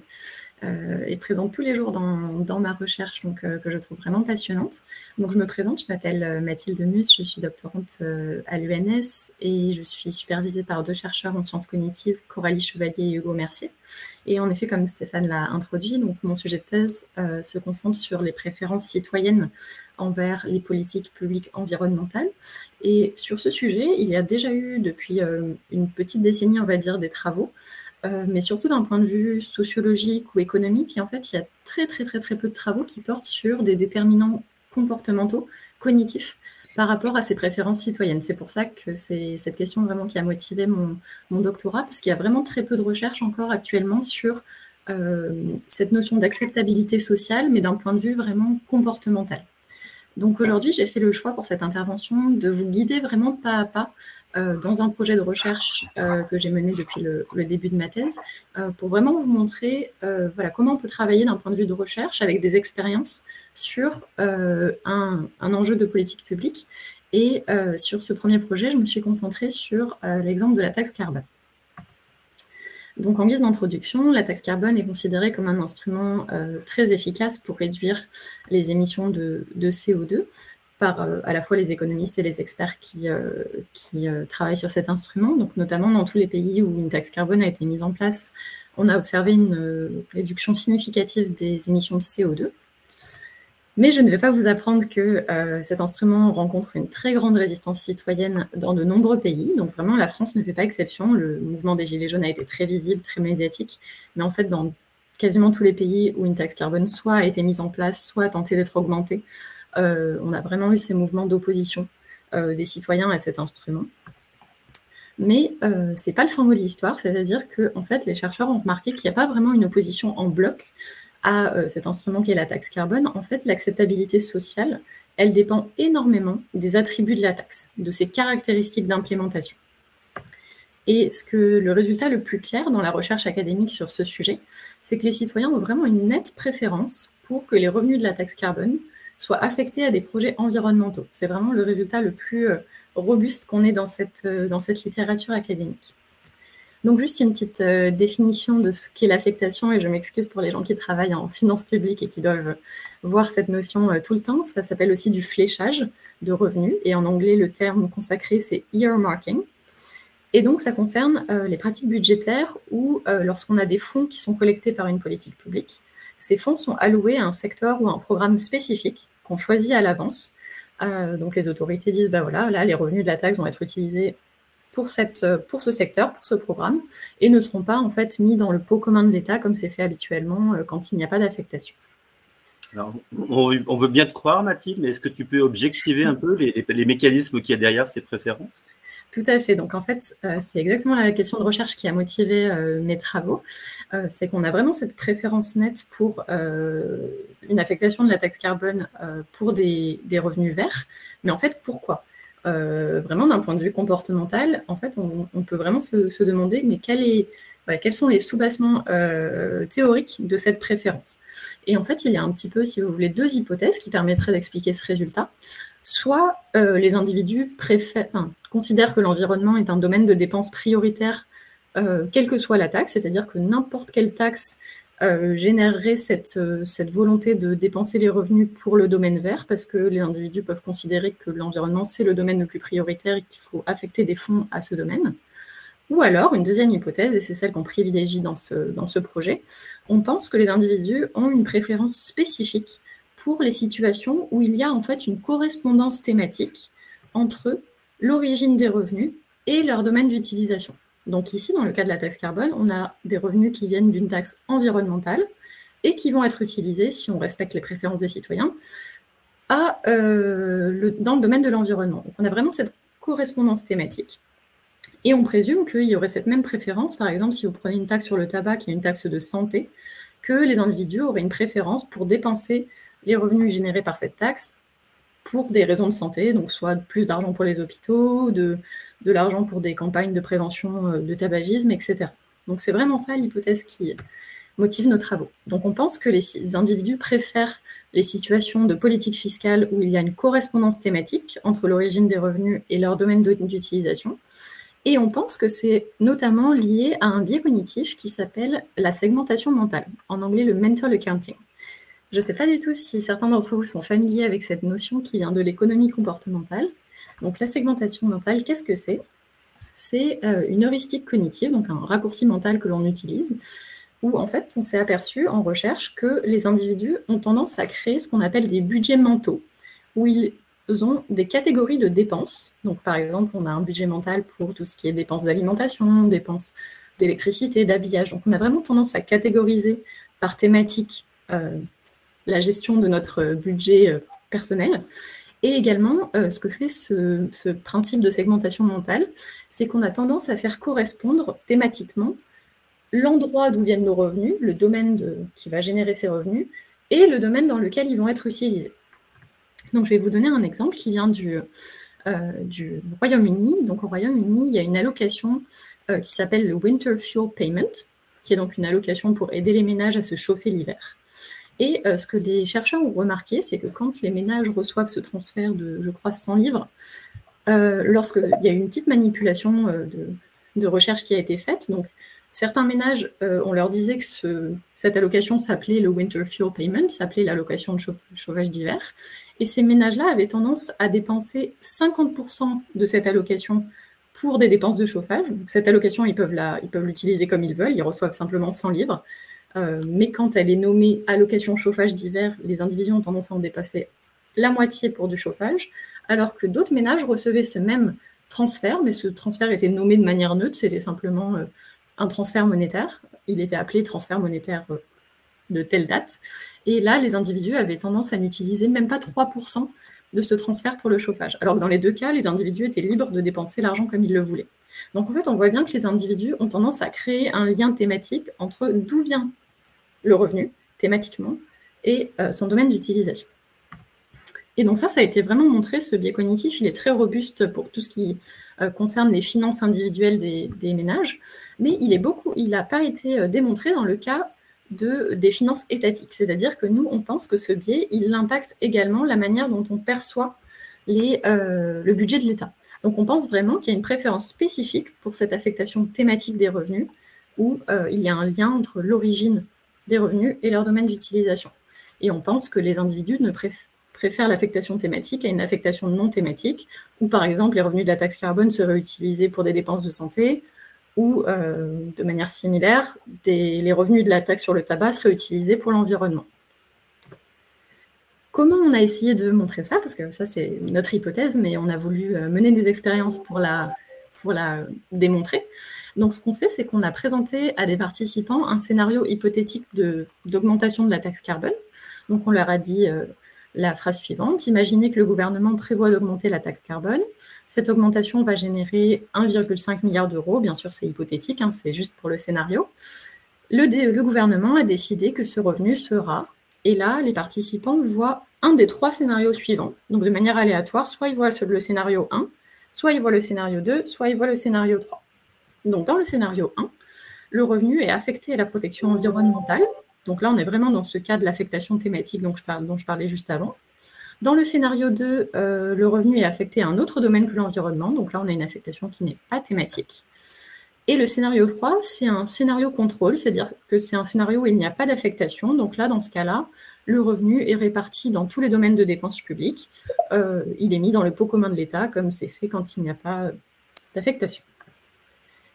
est présente tous les jours dans ma recherche, donc que je trouve vraiment passionnante. Donc je me présente, je m'appelle Mathilde Mus, je suis doctorante à l'UNS et je suis supervisée par 2 chercheurs en sciences cognitives, Coralie Chevalier et Hugo Mercier. Et en effet, comme Stéphane l'a introduit, donc mon sujet de thèse se concentre sur les préférences citoyennes envers les politiques publiques environnementales. Et sur ce sujet, il y a déjà eu depuis une petite décennie, on va dire, des travaux, mais surtout d'un point de vue sociologique ou économique. Et en fait, il y a très peu de travaux qui portent sur des déterminants comportementaux, cognitifs, par rapport à ces préférences citoyennes. C'est pour ça que c'est cette question vraiment qui a motivé mon doctorat, parce qu'il y a vraiment très peu de recherches encore actuellement sur cette notion d'acceptabilité sociale, mais d'un point de vue vraiment comportemental. Donc aujourd'hui, j'ai fait le choix pour cette intervention de vous guider vraiment pas à pas dans un projet de recherche que j'ai mené depuis le début de ma thèse, pour vraiment vous montrer voilà, comment on peut travailler d'un point de vue de recherche avec des expériences sur un enjeu de politique publique. Et sur ce premier projet, je me suis concentrée sur l'exemple de la taxe carbone. Donc, en guise d'introduction, la taxe carbone est considérée comme un instrument très efficace pour réduire les émissions de CO2 par à la fois les économistes et les experts qui travaillent sur cet instrument. Donc, notamment dans tous les pays où une taxe carbone a été mise en place, on a observé une réduction significative des émissions de CO2. Mais je ne vais pas vous apprendre que cet instrument rencontre une très grande résistance citoyenne dans de nombreux pays. Donc vraiment, la France ne fait pas exception. Le mouvement des Gilets jaunes a été très visible, très médiatique. Mais en fait, dans quasiment tous les pays où une taxe carbone soit a été mise en place, soit a tenté d'être augmentée, on a vraiment eu ces mouvements d'opposition des citoyens à cet instrument. Mais ce n'est pas le fin mot de l'histoire, c'est-à-dire que en fait, les chercheurs ont remarqué qu'il n'y a pas vraiment une opposition en bloc à cet instrument qui est la taxe carbone. En fait, l'acceptabilité sociale, elle dépend énormément des attributs de la taxe, de ses caractéristiques d'implémentation. Et le résultat le plus clair dans la recherche académique sur ce sujet, c'est que les citoyens ont vraiment une nette préférence pour que les revenus de la taxe carbone soient affectés à des projets environnementaux. C'est vraiment le résultat le plus robuste qu'on ait dans cette littérature académique. Donc, juste une petite définition de ce qu'est l'affectation, et je m'excuse pour les gens qui travaillent en finances publiques et qui doivent voir cette notion tout le temps. Ça s'appelle aussi du fléchage de revenus, et en anglais, le terme consacré, c'est earmarking. Et donc, ça concerne les pratiques budgétaires où, lorsqu'on a des fonds qui sont collectés par une politique publique, ces fonds sont alloués à un secteur ou à un programme spécifique qu'on choisit à l'avance. Donc, les autorités disent, ben voilà, là, les revenus de la taxe vont être utilisés pour ce secteur, pour ce programme, et ne seront pas en fait mis dans le pot commun de l'État comme c'est fait habituellement quand il n'y a pas d'affectation. Alors, on veut bien te croire, Mathilde, mais est-ce que tu peux objectiver un peu les mécanismes qu'il y a derrière ces préférences? Tout à fait. Donc, en fait, c'est exactement la question de recherche qui a motivé mes travaux. C'est qu'on a vraiment cette préférence nette pour une affectation de la taxe carbone pour des revenus verts. Mais en fait, pourquoi ? Vraiment, d'un point de vue comportemental, en fait, on peut vraiment se demander mais quels sont les sous-bassements théoriques de cette préférence. Et en fait, il y a un petit peu, si vous voulez, 2 hypothèses qui permettraient d'expliquer ce résultat. Soit les individus considèrent que l'environnement est un domaine de dépenses prioritaire, quelle que soit la taxe, c'est-à-dire que n'importe quelle taxe générerait cette volonté de dépenser les revenus pour le domaine vert, parce que les individus peuvent considérer que l'environnement, c'est le domaine le plus prioritaire et qu'il faut affecter des fonds à ce domaine. Ou alors, une deuxième hypothèse, et c'est celle qu'on privilégie dans ce projet, on pense que les individus ont une préférence spécifique pour les situations où il y a en fait une correspondance thématique entre l'origine des revenus et leur domaine d'utilisation. Donc ici, dans le cas de la taxe carbone, on a des revenus qui viennent d'une taxe environnementale et qui vont être utilisés, si on respecte les préférences des citoyens, dans le domaine de l'environnement. Donc, on a vraiment cette correspondance thématique. Et on présume qu'il y aurait cette même préférence, par exemple, si vous prenez une taxe sur le tabac qui est une taxe de santé, que les individus auraient une préférence pour dépenser les revenus générés par cette taxe pour des raisons de santé, donc soit plus d'argent pour les hôpitaux, de l'argent pour des campagnes de prévention de tabagisme, etc. Donc c'est vraiment ça l'hypothèse qui motive nos travaux. Donc on pense que les individus préfèrent les situations de politique fiscale où il y a une correspondance thématique entre l'origine des revenus et leur domaine d'utilisation. Et on pense que c'est notamment lié à un biais cognitif qui s'appelle la segmentation mentale, en anglais le mental accounting. Je ne sais pas du tout si certains d'entre vous sont familiers avec cette notion qui vient de l'économie comportementale. Donc la segmentation mentale, qu'est-ce que c'est? C'est une heuristique cognitive, donc un raccourci mental que l'on utilise, où en fait on s'est aperçu en recherche que les individus ont tendance à créer ce qu'on appelle des budgets mentaux, où ils ont des catégories de dépenses. Donc par exemple, on a un budget mental pour tout ce qui est dépenses d'alimentation, dépenses d'électricité, d'habillage. Donc on a vraiment tendance à catégoriser par thématique la gestion de notre budget personnel. Et également, ce que fait ce principe de segmentation mentale, c'est qu'on a tendance à faire correspondre thématiquement l'endroit d'où viennent nos revenus, le domaine qui va générer ces revenus, et le domaine dans lequel ils vont être utilisés. Donc je vais vous donner un exemple qui vient du Royaume-Uni. Donc au Royaume-Uni, il y a une allocation qui s'appelle le Winter Fuel Payment, qui est donc une allocation pour aider les ménages à se chauffer l'hiver. Et ce que les chercheurs ont remarqué, c'est que quand les ménages reçoivent ce transfert de, je crois, 100 livres, lorsqu'il y a une petite manipulation de recherche qui a été faite, donc certains ménages, on leur disait que cette allocation s'appelait le Winter Fuel Payment, s'appelait l'allocation de chauffage d'hiver, et ces ménages-là avaient tendance à dépenser 50% de cette allocation pour des dépenses de chauffage. Donc, cette allocation, ils peuvent l'utiliser comme ils veulent, ils reçoivent simplement 100 livres. Mais quand elle est nommée allocation chauffage d'hiver, les individus ont tendance à en dépasser la moitié pour du chauffage, alors que d'autres ménages recevaient ce même transfert, mais ce transfert était nommé de manière neutre, c'était simplement un transfert monétaire. Il était appelé transfert monétaire de telle date. Et là, les individus avaient tendance à n'utiliser même pas 3% de ce transfert pour le chauffage, alors que dans les deux cas, les individus étaient libres de dépenser l'argent comme ils le voulaient. Donc en fait, on voit bien que les individus ont tendance à créer un lien thématique entre d'où vient le revenu, thématiquement, et son domaine d'utilisation. Et donc ça a été vraiment montré, ce biais cognitif, il est très robuste pour tout ce qui concerne les finances individuelles des ménages, mais il n'a pas été démontré dans le cas des finances étatiques. C'est-à-dire que nous, on pense que ce biais, il impacte également la manière dont on perçoit le budget de l'État. Donc on pense vraiment qu'il y a une préférence spécifique pour cette affectation thématique des revenus, où il y a un lien entre l'origine des revenus et leur domaine d'utilisation. Et on pense que les individus ne préfèrent l'affectation thématique à une affectation non thématique, où par exemple les revenus de la taxe carbone seraient utilisés pour des dépenses de santé, ou de manière similaire, les revenus de la taxe sur le tabac seraient utilisés pour l'environnement. Comment on a essayé de montrer ça? Parce que ça, c'est notre hypothèse, mais on a voulu mener des expériences pour la démontrer. Donc, ce qu'on fait, c'est qu'on a présenté à des participants un scénario hypothétique d'augmentation de la taxe carbone. Donc, on leur a dit la phrase suivante: imaginez que le gouvernement prévoit d'augmenter la taxe carbone. Cette augmentation va générer 1,5 milliard d'euros. Bien sûr, c'est hypothétique, hein, c'est juste pour le scénario. Le gouvernement a décidé que ce revenu sera... Et là, les participants voient un des trois scénarios suivants. Donc, de manière aléatoire, soit ils voient le scénario 1, soit ils voient le scénario 2, soit ils voient le scénario 3. Donc, dans le scénario 1, le revenu est affecté à la protection environnementale. Donc là, on est vraiment dans ce cas de l'affectation thématique dont je parlais juste avant. Dans le scénario 2, le revenu est affecté à un autre domaine que l'environnement. Donc là, on a une affectation qui n'est pas thématique. Et le scénario 3, c'est un scénario contrôle, c'est-à-dire que c'est un scénario où il n'y a pas d'affectation. Donc là, dans ce cas-là, le revenu est réparti dans tous les domaines de dépenses publiques. Il est mis dans le pot commun de l'État, comme c'est fait quand il n'y a pas d'affectation.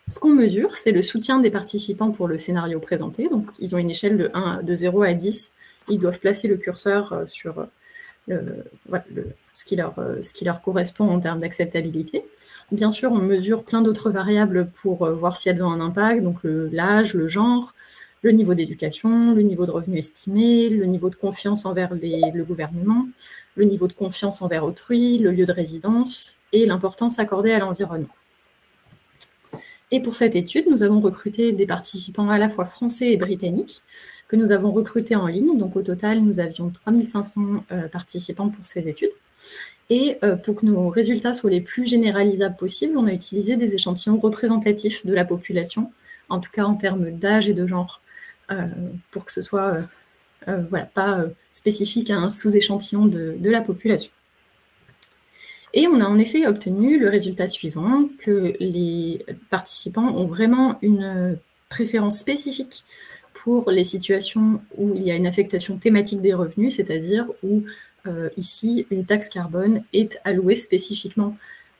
Ce qu'on mesure, c'est le soutien des participants pour le scénario présenté. Donc, ils ont une échelle de 0 à 10. Ils doivent placer le curseur sur ce qui leur correspond en termes d'acceptabilité. Bien sûr, on mesure plein d'autres variables pour voir si elles ont un impact, donc l'âge, le genre, le niveau d'éducation, le niveau de revenu estimé, le niveau de confiance envers le gouvernement, le niveau de confiance envers autrui, le lieu de résidence et l'importance accordée à l'environnement. Et pour cette étude, nous avons recruté des participants à la fois français et britanniques, que nous avons recrutés en ligne. Donc au total, nous avions 3500 participants pour ces études. Et pour que nos résultats soient les plus généralisables possibles, on a utilisé des échantillons représentatifs de la population, en tout cas en termes d'âge et de genre, pour que ce soit voilà, pas spécifique à un sous-échantillon de la population. Et on a en effet obtenu le résultat suivant, que les participants ont vraiment une préférence spécifique pour les situations où il y a une affectation thématique des revenus, c'est-à-dire où ici, une taxe carbone est allouée spécifiquement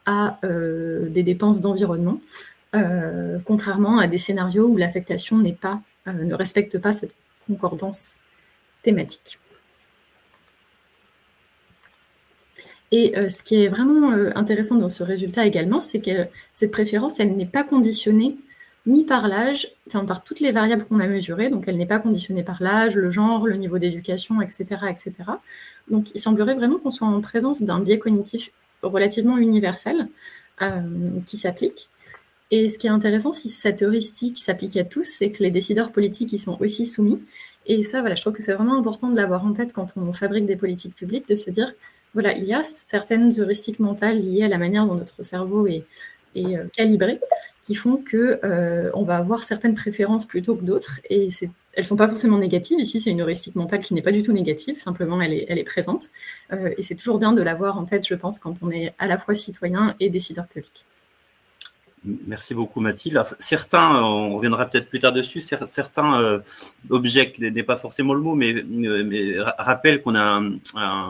à des dépenses d'environnement, contrairement à des scénarios où l'affectation ne respecte pas cette concordance thématique. Et ce qui est vraiment intéressant dans ce résultat également, c'est que cette préférence, elle n'est pas conditionnée ni par l'âge, enfin par toutes les variables qu'on a mesurées, donc elle n'est pas conditionnée par l'âge, le genre, le niveau d'éducation, etc., etc. Donc il semblerait vraiment qu'on soit en présence d'un biais cognitif relativement universel qui s'applique. Et ce qui est intéressant, si cette heuristique s'applique à tous, c'est que les décideurs politiques y sont aussi soumis. Et ça, voilà, je trouve que c'est vraiment important de l'avoir en tête quand on fabrique des politiques publiques, de se dire, voilà, il y a certaines heuristiques mentales liées à la manière dont notre cerveau est calibré, qui font qu'on va avoir certaines préférences plutôt que d'autres, et elles ne sont pas forcément négatives. Ici, c'est une heuristique mentale qui n'est pas du tout négative, simplement elle est présente, et c'est toujours bien de l'avoir en tête, je pense, quand on est à la fois citoyen et décideur public. Merci beaucoup Mathilde. Alors, certains, on reviendra peut-être plus tard dessus, certains objectent, n'est pas forcément le mot, mais rappellent qu'on a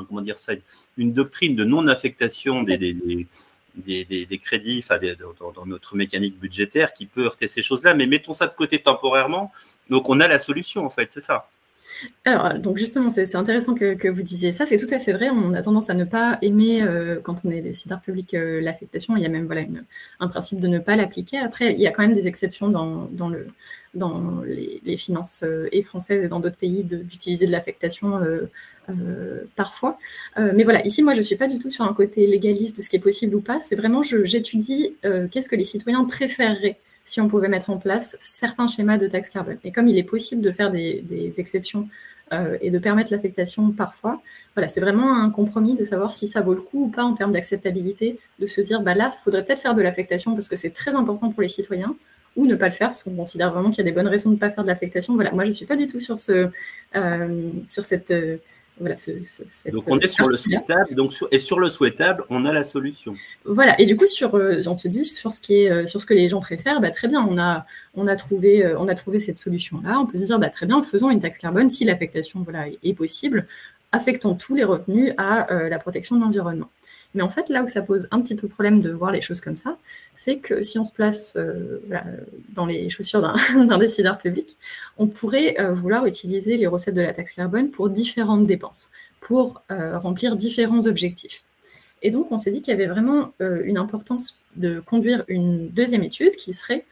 comment dire ça, une doctrine de non-affectation des crédits, enfin, dans notre mécanique budgétaire qui peut heurter ces choses-là, mais mettons ça de côté temporairement. Donc on a la solution en fait, c'est ça. Alors, donc justement, c'est intéressant que vous disiez ça, c'est tout à fait vrai. On a tendance à ne pas aimer, quand on est décideur public, l'affectation. Il y a même voilà, un principe de ne pas l'appliquer. Après, il y a quand même des exceptions dans les finances et françaises et dans d'autres pays d'utiliser de l'affectation parfois. Mais voilà, ici, moi, je ne suis pas du tout sur un côté légaliste de ce qui est possible ou pas. C'est vraiment, j'étudie qu'est-ce que les citoyens préféreraient si on pouvait mettre en place certains schémas de taxe carbone. Et comme il est possible de faire des exceptions et de permettre l'affectation parfois, voilà, c'est vraiment un compromis de savoir si ça vaut le coup ou pas en termes d'acceptabilité, de se dire, bah là, il faudrait peut-être faire de l'affectation parce que c'est très important pour les citoyens, ou ne pas le faire parce qu'on considère vraiment qu'il y a des bonnes raisons de ne pas faire de l'affectation. Voilà, moi, je ne suis pas du tout sur cette... Voilà, donc on est sur le souhaitable, et sur le souhaitable, on a la solution. Voilà, et du coup, on se dit sur ce que les gens préfèrent, bah, très bien, on a trouvé cette solution-là. On peut se dire, bah, très bien, faisons une taxe carbone si l'affectation voilà, est possible, affectons tous les revenus à la protection de l'environnement. Mais en fait, là où ça pose un petit peu problème de voir les choses comme ça, c'est que si on se place voilà, dans les chaussures d'un décideur public, on pourrait vouloir utiliser les recettes de la taxe carbone pour différentes dépenses, pour remplir différents objectifs. Et donc, on s'est dit qu'il y avait vraiment une importance de conduire une deuxième étude qui serait,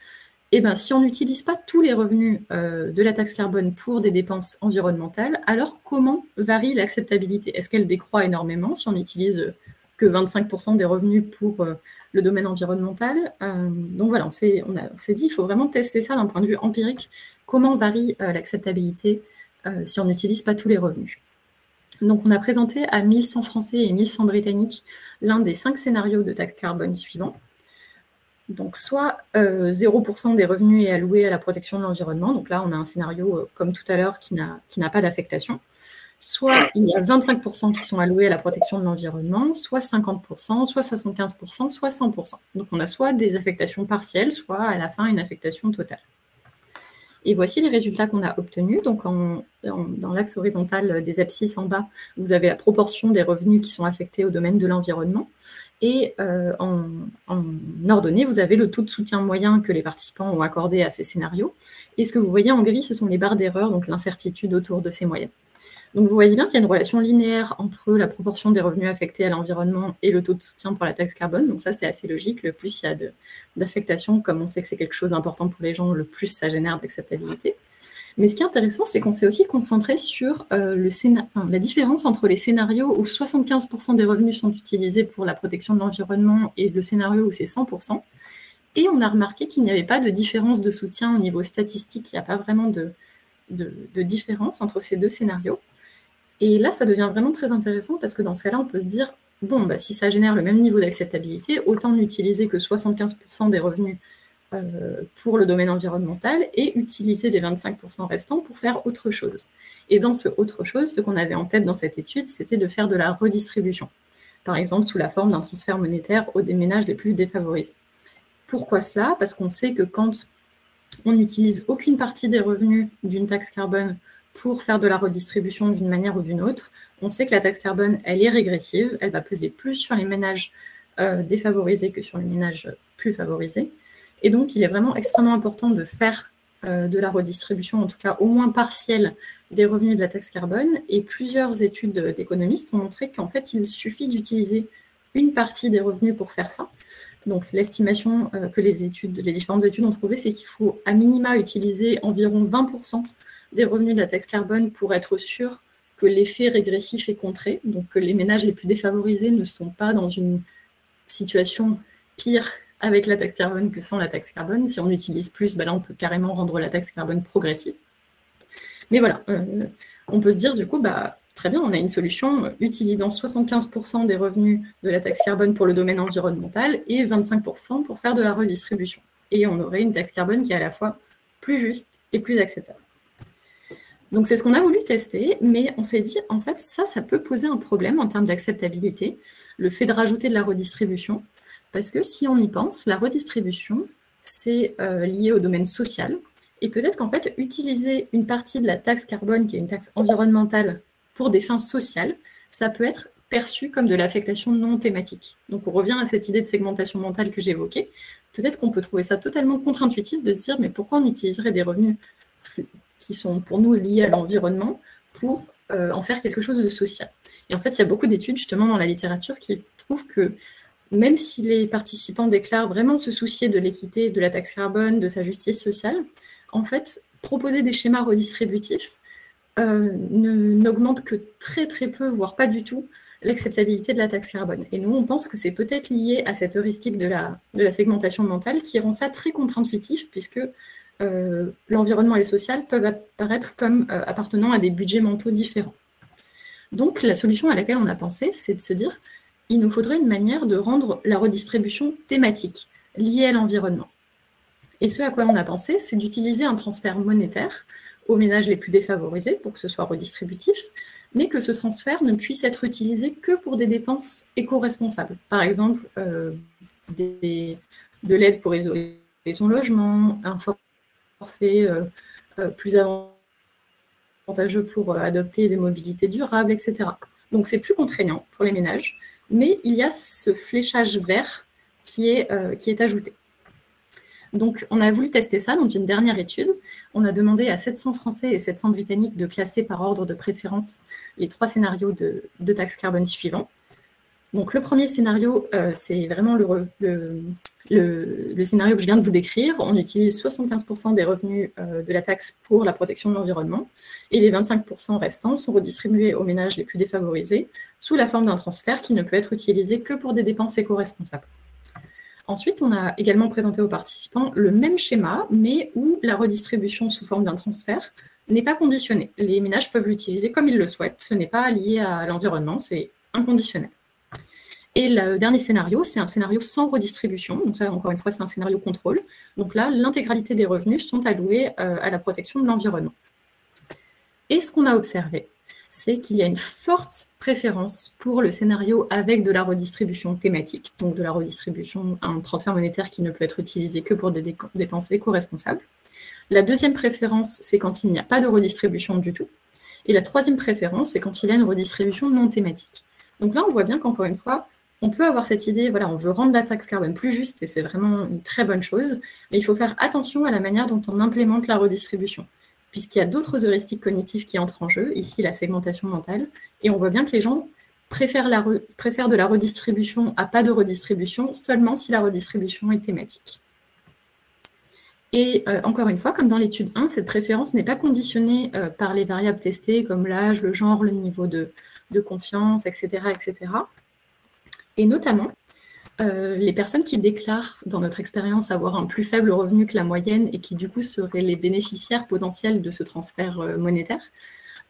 eh ben, si on n'utilise pas tous les revenus de la taxe carbone pour des dépenses environnementales, alors comment varie l'acceptabilité? Est-ce qu'elle décroît énormément si on utilise que 25% des revenus pour le domaine environnemental? Donc voilà, on s'est dit, il faut vraiment tester ça d'un point de vue empirique, comment varie l'acceptabilité si on n'utilise pas tous les revenus. Donc on a présenté à 1100 Français et 1100 Britanniques l'un des 5 scénarios de taxe carbone suivants. Donc soit 0% des revenus est alloué à la protection de l'environnement, donc là on a un scénario comme tout à l'heure qui n'a pas d'affectation. Soit il y a 25% qui sont alloués à la protection de l'environnement, soit 50%, soit 75%, soit 100%. Donc on a soit des affectations partielles, soit à la fin une affectation totale. Et voici les résultats qu'on a obtenus. Donc dans l'axe horizontal des abscisses en bas, vous avez la proportion des revenus qui sont affectés au domaine de l'environnement. Et en ordonnée, vous avez le taux de soutien moyen que les participants ont accordé à ces scénarios. Et ce que vous voyez en gris, ce sont les barres d'erreur, donc l'incertitude autour de ces moyennes. Donc vous voyez bien qu'il y a une relation linéaire entre la proportion des revenus affectés à l'environnement et le taux de soutien pour la taxe carbone. Donc ça, c'est assez logique. Le plus il y a d'affectation, comme on sait que c'est quelque chose d'important pour les gens, le plus ça génère d'acceptabilité. Mais ce qui est intéressant, c'est qu'on s'est aussi concentré sur la différence entre les scénarios où 75% des revenus sont utilisés pour la protection de l'environnement et le scénario où c'est 100%. Et on a remarqué qu'il n'y avait pas de différence de soutien au niveau statistique, il n'y a pas vraiment de différence entre ces deux scénarios. Et là, ça devient vraiment très intéressant parce que dans ce cas-là, on peut se dire, bon, bah, si ça génère le même niveau d'acceptabilité, autant n'utiliser que 75% des revenus pour le domaine environnemental et utiliser les 25% restants pour faire autre chose. Et dans ce autre chose, ce qu'on avait en tête dans cette étude, c'était de faire de la redistribution, par exemple sous la forme d'un transfert monétaire aux ménages les plus défavorisés. Pourquoi cela? Parce qu'on sait que quand on n'utilise aucune partie des revenus d'une taxe carbone pour faire de la redistribution d'une manière ou d'une autre, on sait que la taxe carbone, elle est régressive, elle va peser plus sur les ménages défavorisés que sur les ménages plus favorisés. Et donc, il est vraiment extrêmement important de faire de la redistribution, en tout cas au moins partielle, des revenus de la taxe carbone. Et plusieurs études d'économistes ont montré qu'en fait, il suffit d'utiliser une partie des revenus pour faire ça. Donc, l'estimation que les différentes études ont trouvée, c'est qu'il faut à minima utiliser environ 20% des revenus de la taxe carbone pour être sûr que l'effet régressif est contré, donc que les ménages les plus défavorisés ne sont pas dans une situation pire avec la taxe carbone que sans la taxe carbone. Si on utilise plus, ben là, on peut carrément rendre la taxe carbone progressive. Mais voilà, on peut se dire du coup, bah, très bien, on a une solution utilisant 75% des revenus de la taxe carbone pour le domaine environnemental et 25% pour faire de la redistribution. Et on aurait une taxe carbone qui est à la fois plus juste et plus acceptable. Donc c'est ce qu'on a voulu tester, mais on s'est dit, en fait, ça peut poser un problème en termes d'acceptabilité, le fait de rajouter de la redistribution. Parce que si on y pense, la redistribution, c'est lié au domaine social. Et peut-être qu'en fait, utiliser une partie de la taxe carbone, qui est une taxe environnementale, pour des fins sociales, ça peut être perçu comme de l'affectation non thématique. Donc on revient à cette idée de segmentation mentale que j'évoquais. Peut-être qu'on peut trouver ça totalement contre-intuitif de se dire, mais pourquoi on utiliserait des revenus qui sont pour nous liés à l'environnement pour en faire quelque chose de social? Et en fait, il y a beaucoup d'études justement dans la littérature qui trouvent que même si les participants déclarent vraiment se soucier de l'équité, de la taxe carbone, de sa justice sociale, en fait, proposer des schémas redistributifs n'augmente que très très peu, voire pas du tout, l'acceptabilité de la taxe carbone. Et nous, on pense que c'est peut-être lié à cette heuristique de la segmentation mentale qui rend ça très contre-intuitif, puisque l'environnement et le social peuvent apparaître comme appartenant à des budgets mentaux différents. Donc, la solution à laquelle on a pensé, c'est de se dire il nous faudrait une manière de rendre la redistribution thématique, liée à l'environnement. Et ce à quoi on a pensé, c'est d'utiliser un transfert monétaire aux ménages les plus défavorisés pour que ce soit redistributif, mais que ce transfert ne puisse être utilisé que pour des dépenses éco-responsables. Par exemple, de l'aide pour isoler son logement, un forfait plus avantageux pour adopter des mobilités durables, etc. Donc c'est plus contraignant pour les ménages, mais il y a ce fléchage vert qui est ajouté. Donc, on a voulu tester ça dans une dernière étude. On a demandé à 700 Français et 700 Britanniques de classer par ordre de préférence les 3 scénarios de taxe carbone suivants. Donc, le premier scénario, c'est vraiment le scénario que je viens de vous décrire. On utilise 75% des revenus de la taxe pour la protection de l'environnement et les 25% restants sont redistribués aux ménages les plus défavorisés sous la forme d'un transfert qui ne peut être utilisé que pour des dépenses éco-responsables. Ensuite, on a également présenté aux participants le même schéma, mais où la redistribution sous forme d'un transfert n'est pas conditionnée. Les ménages peuvent l'utiliser comme ils le souhaitent. Ce n'est pas lié à l'environnement, c'est inconditionnel. Et le dernier scénario, c'est un scénario sans redistribution. Donc ça, encore une fois, c'est un scénario contrôle. Donc là, l'intégralité des revenus sont alloués à la protection de l'environnement. Et ce qu'on a observé, c'est qu'il y a une forte préférence pour le scénario avec de la redistribution thématique, donc de la redistribution, un transfert monétaire qui ne peut être utilisé que pour des dépenses éco-responsables. La deuxième préférence, c'est quand il n'y a pas de redistribution du tout. Et la troisième préférence, c'est quand il y a une redistribution non thématique. Donc là, on voit bien qu'encore une fois, on peut avoir cette idée, voilà, on veut rendre la taxe carbone plus juste, et c'est vraiment une très bonne chose, mais il faut faire attention à la manière dont on implémente la redistribution, puisqu'il y a d'autres heuristiques cognitives qui entrent en jeu, ici la segmentation mentale, et on voit bien que les gens préfèrent de la redistribution à pas de redistribution seulement si la redistribution est thématique. Et encore une fois, comme dans l'étude 1, cette préférence n'est pas conditionnée par les variables testées comme l'âge, le genre, le niveau de confiance, etc., etc. Et notamment, les personnes qui déclarent, dans notre expérience, avoir un plus faible revenu que la moyenne et qui, du coup, seraient les bénéficiaires potentiels de ce transfert monétaire,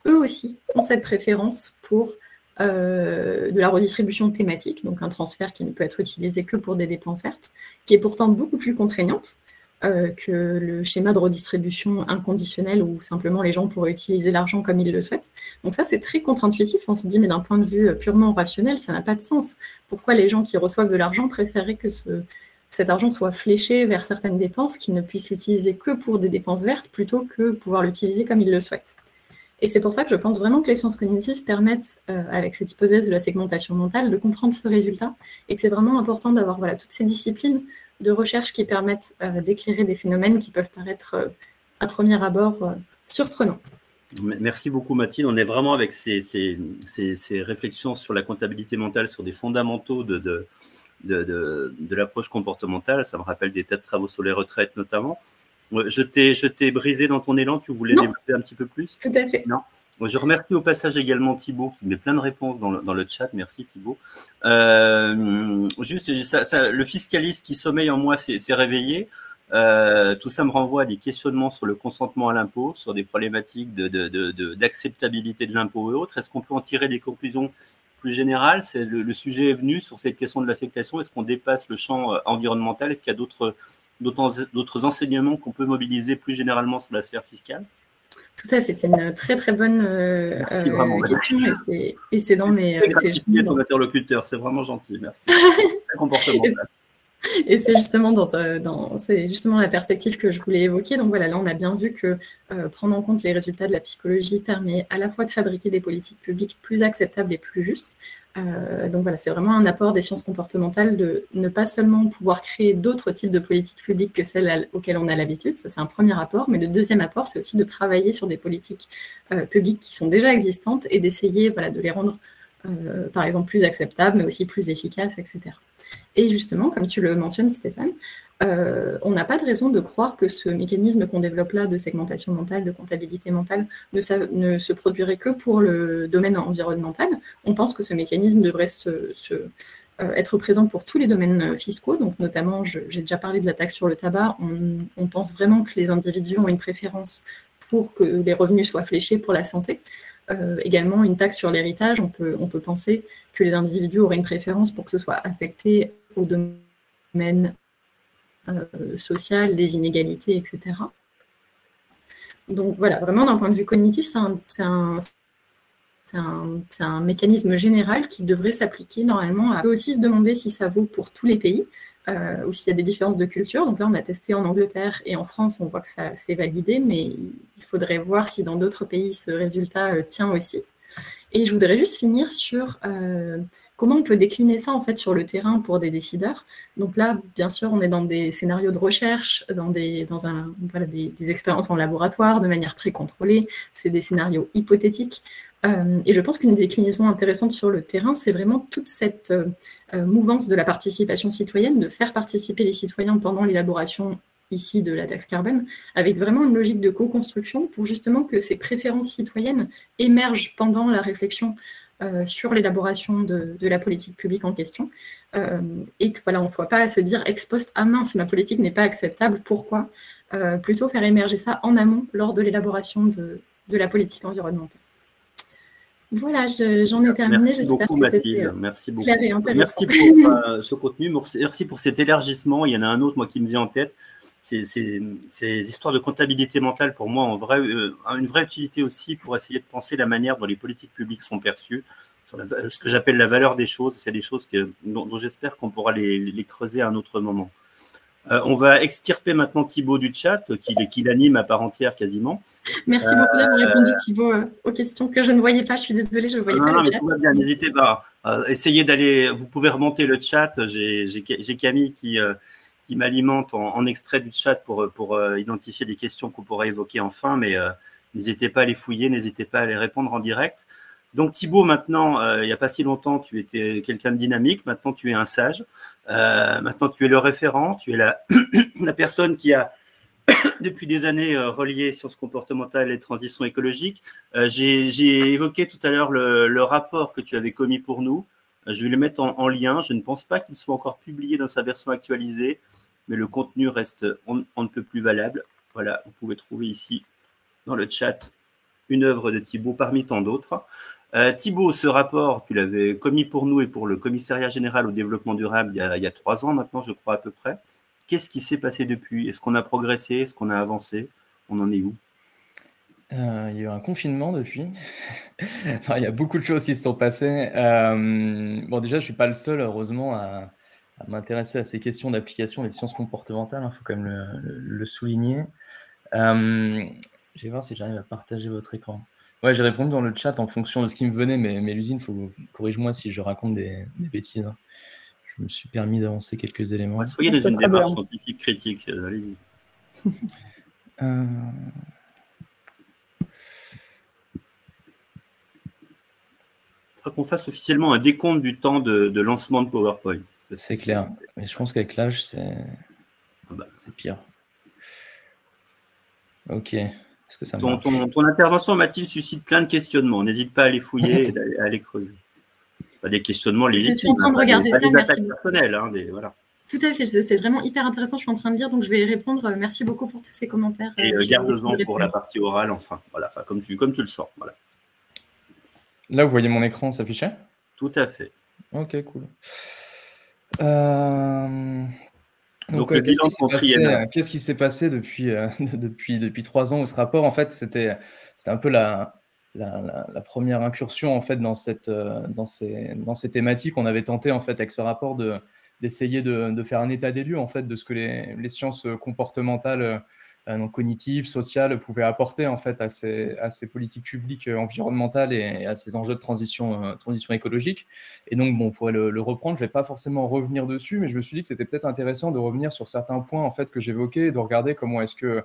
eux aussi ont cette préférence pour de la redistribution thématique, donc un transfert qui ne peut être utilisé que pour des dépenses vertes, qui est pourtant beaucoup plus contraignante que le schéma de redistribution inconditionnel où simplement les gens pourraient utiliser l'argent comme ils le souhaitent. Donc ça, c'est très contre-intuitif. On se dit, mais d'un point de vue purement rationnel, ça n'a pas de sens. Pourquoi les gens qui reçoivent de l'argent préféreraient que cet argent soit fléché vers certaines dépenses, qu'ils ne puissent l'utiliser que pour des dépenses vertes plutôt que pouvoir l'utiliser comme ils le souhaitent? Et c'est pour ça que je pense vraiment que les sciences cognitives permettent, avec cette hypothèse de la segmentation mentale, de comprendre ce résultat, et que c'est vraiment important d'avoir toutes ces disciplines de recherche qui permettent d'éclairer des phénomènes qui peuvent paraître, à premier abord, surprenants. Merci beaucoup Mathilde. On est vraiment avec ces réflexions sur la comptabilité mentale, sur des fondamentaux de l'approche comportementale. Ça me rappelle des tas de travaux sur les retraites notamment. Je t'ai brisé dans ton élan, tu voulais développer un petit peu plus? Tout à fait. Non. Je remercie au passage également Thibaut qui met plein de réponses dans le chat. Merci Thibaut. Juste, le fiscaliste qui sommeille en moi s'est réveillé. Tout ça me renvoie à des questionnements sur le consentement à l'impôt, sur des problématiques d'acceptabilité de l'impôt et autres. Est-ce qu'on peut en tirer des conclusions plus générales? Le sujet est venu sur cette question de l'affectation. Est-ce qu'on dépasse le champ environnemental? Est-ce qu'il y a d'autres enseignements qu'on peut mobiliser plus généralement sur la sphère fiscale? Tout à fait, c'est une très très bonne question et c'est dans mes... C'est ton interlocuteur, c'est vraiment gentil, merci. Très comportemental. Et c'est justement c'est justement la perspective que je voulais évoquer. Donc voilà, là on a bien vu que prendre en compte les résultats de la psychologie permet à la fois de fabriquer des politiques publiques plus acceptables et plus justes. Donc voilà, c'est vraiment un apport des sciences comportementales de ne pas seulement pouvoir créer d'autres types de politiques publiques que celles auxquelles on a l'habitude, ça c'est un premier apport, mais le deuxième apport c'est aussi de travailler sur des politiques publiques qui sont déjà existantes et d'essayer de les rendre par exemple plus acceptables, mais aussi plus efficaces, etc. Et justement, comme tu le mentionnes, Stéphane, on n'a pas de raison de croire que ce mécanisme qu'on développe là de segmentation mentale, de comptabilité mentale, ne se produirait que pour le domaine environnemental. On pense que ce mécanisme devrait être présent pour tous les domaines fiscaux, donc notamment, j'ai déjà parlé de la taxe sur le tabac, on pense vraiment que les individus ont une préférence pour que les revenus soient fléchés pour la santé. Également, une taxe sur l'héritage, on peut penser que les individus auraient une préférence pour que ce soit affecté au domaine social, des inégalités, etc. Donc voilà, vraiment d'un point de vue cognitif, c'est un mécanisme général qui devrait s'appliquer normalement. On peut aussi se demander si ça vaut pour tous les pays, ou s'il y a des différences de culture. Donc là, on a testé en Angleterre et en France, on voit que ça s'est validé, mais il faudrait voir si dans d'autres pays, ce résultat tient aussi. Et je voudrais juste finir sur comment on peut décliner ça en fait sur le terrain pour des décideurs. Donc là, bien sûr, on est dans des scénarios de recherche, dans des expériences en laboratoire de manière très contrôlée. C'est des scénarios hypothétiques. Et je pense qu'une déclinaison intéressante sur le terrain, c'est vraiment toute cette mouvance de la participation citoyenne, de faire participer les citoyens pendant l'élaboration ici de la taxe carbone, avec vraiment une logique de co-construction pour justement que ces préférences citoyennes émergent pendant la réflexion sur l'élaboration de la politique publique en question, et que voilà, on ne soit pas à se dire ex post, ah mince, ma politique n'est pas acceptable, pourquoi? Plutôt faire émerger ça en amont lors de l'élaboration de la politique environnementale. Voilà, j'en ai terminé. J'espère que c'était clair et intéressant. Merci pour ce contenu, merci pour cet élargissement. Il y en a un autre, moi, qui me vient en tête. Ces histoires de comptabilité mentale, pour moi, ont une vraie utilité aussi pour essayer de penser la manière dont les politiques publiques sont perçues, sur ce que j'appelle la valeur des choses. C'est des choses dont j'espère qu'on pourra les creuser à un autre moment. On va extirper maintenant Thibaut du chat, qui l'anime à part entière quasiment. Merci beaucoup d'avoir répondu, Thibaut, aux questions que je ne voyais pas. Je suis désolée, je ne voyais pas le chat. Tout va bien, n'hésitez pas. Essayez d'aller, vous pouvez remonter le chat. J'ai Camille qui m'alimente en extrait du chat pour identifier des questions qu'on pourrait évoquer en fin, mais n'hésitez pas à les fouiller, n'hésitez pas à les répondre en direct. Donc Thibaut, maintenant, il n'y a pas si longtemps, tu étais quelqu'un de dynamique, maintenant tu es un sage, maintenant tu es le référent, tu es la personne qui a depuis des années relié sciences comportementales et transition écologique. J'ai évoqué tout à l'heure le rapport que tu avais commis pour nous. Je vais le mettre en lien. Je ne pense pas qu'il soit encore publié dans sa version actualisée, mais le contenu reste on ne peut plus valable. Voilà, vous pouvez trouver ici dans le chat une œuvre de Thibaut parmi tant d'autres. Thibaut, ce rapport, tu l'avais commis pour nous et pour le Commissariat général au développement durable il y a 3 ans maintenant, je crois à peu près. Qu'est-ce qui s'est passé depuis? Est-ce qu'on a progressé? Est-ce qu'on a avancé? On en est où? Il y a eu un confinement depuis. Enfin, il y a beaucoup de choses qui se sont passées. Bon, déjà, je ne suis pas le seul, heureusement, à m'intéresser à ces questions d'application des sciences comportementales. Il faut quand même le souligner. Je vais voir si j'arrive à partager votre écran. Ouais, j'ai répondu dans le chat en fonction de ce qui me venait, mais Mélusine, corrige-moi si je raconte des bêtises. Je me suis permis d'avancer quelques éléments. Ouais, soyez dans une démarche scientifique critique, allez-y. Il faudra qu'on fasse officiellement un décompte du temps de lancement de PowerPoint. C'est clair, mais je pense qu'avec l'âge, c'est pire. Ok, est-ce que ça marche? Ton intervention, Mathilde, suscite plein de questionnements. N'hésite pas à les fouiller et à les creuser. Pas des questionnements légitimes. Je suis en train de regarder ça, des attaques personnelles. Voilà. Tout à fait, c'est vraiment hyper intéressant. Je suis en train de lire, donc je vais y répondre. Merci beaucoup pour tous ces commentaires. Et garde-en pour la partie orale, enfin, comme tu le sens. Voilà. Là, vous voyez mon écran s'afficher? Tout à fait. Ok, cool. Donc le bilan triennal. Qu'est-ce qui s'est passé depuis 3 ans où ce rapport, en fait, c'était un peu la première incursion en fait dans ces thématiques. On avait tenté en fait avec ce rapport d'essayer de faire un état des lieux en fait de ce que les sciences comportementales, donc cognitives, sociales pouvaient apporter en fait à ces politiques publiques environnementales et à ces enjeux de transition écologique. Et donc bon, on pourrait le reprendre. Je vais pas forcément revenir dessus, mais je me suis dit que c'était peut-être intéressant de revenir sur certains points en fait que j'évoquais et de regarder comment est-ce que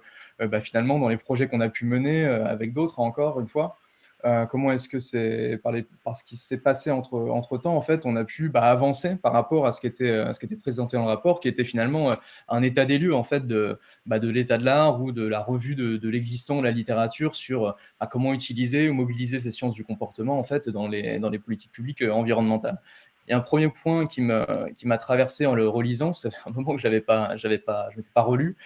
finalement dans les projets qu'on a pu mener avec d'autres encore une fois. Comment est-ce que c'est par ce qui s'est passé entre temps, en fait, on a pu avancer par rapport à ce qui était présenté dans le rapport, qui était finalement un état des lieux en fait de l'état de l'art ou de la revue de l'existant de la littérature sur comment utiliser ou mobiliser ces sciences du comportement en fait dans les politiques publiques environnementales. Et un premier point qui m'a traversé en le relisant, ça fait un moment que je m'étais pas relu.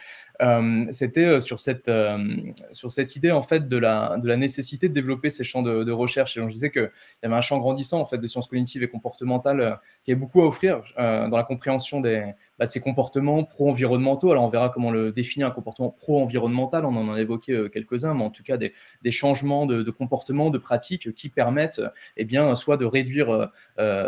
C'était sur cette idée en fait de la nécessité de développer ces champs de recherche. Et donc je disais qu'il y avait un champ grandissant en fait des sciences cognitives et comportementales qui avait beaucoup à offrir dans la compréhension de ces comportements pro-environnementaux. Alors on verra comment le définir un comportement pro-environnemental. On en a évoqué quelques-uns, mais en tout cas des changements de comportement, de pratiques qui permettent soit de réduire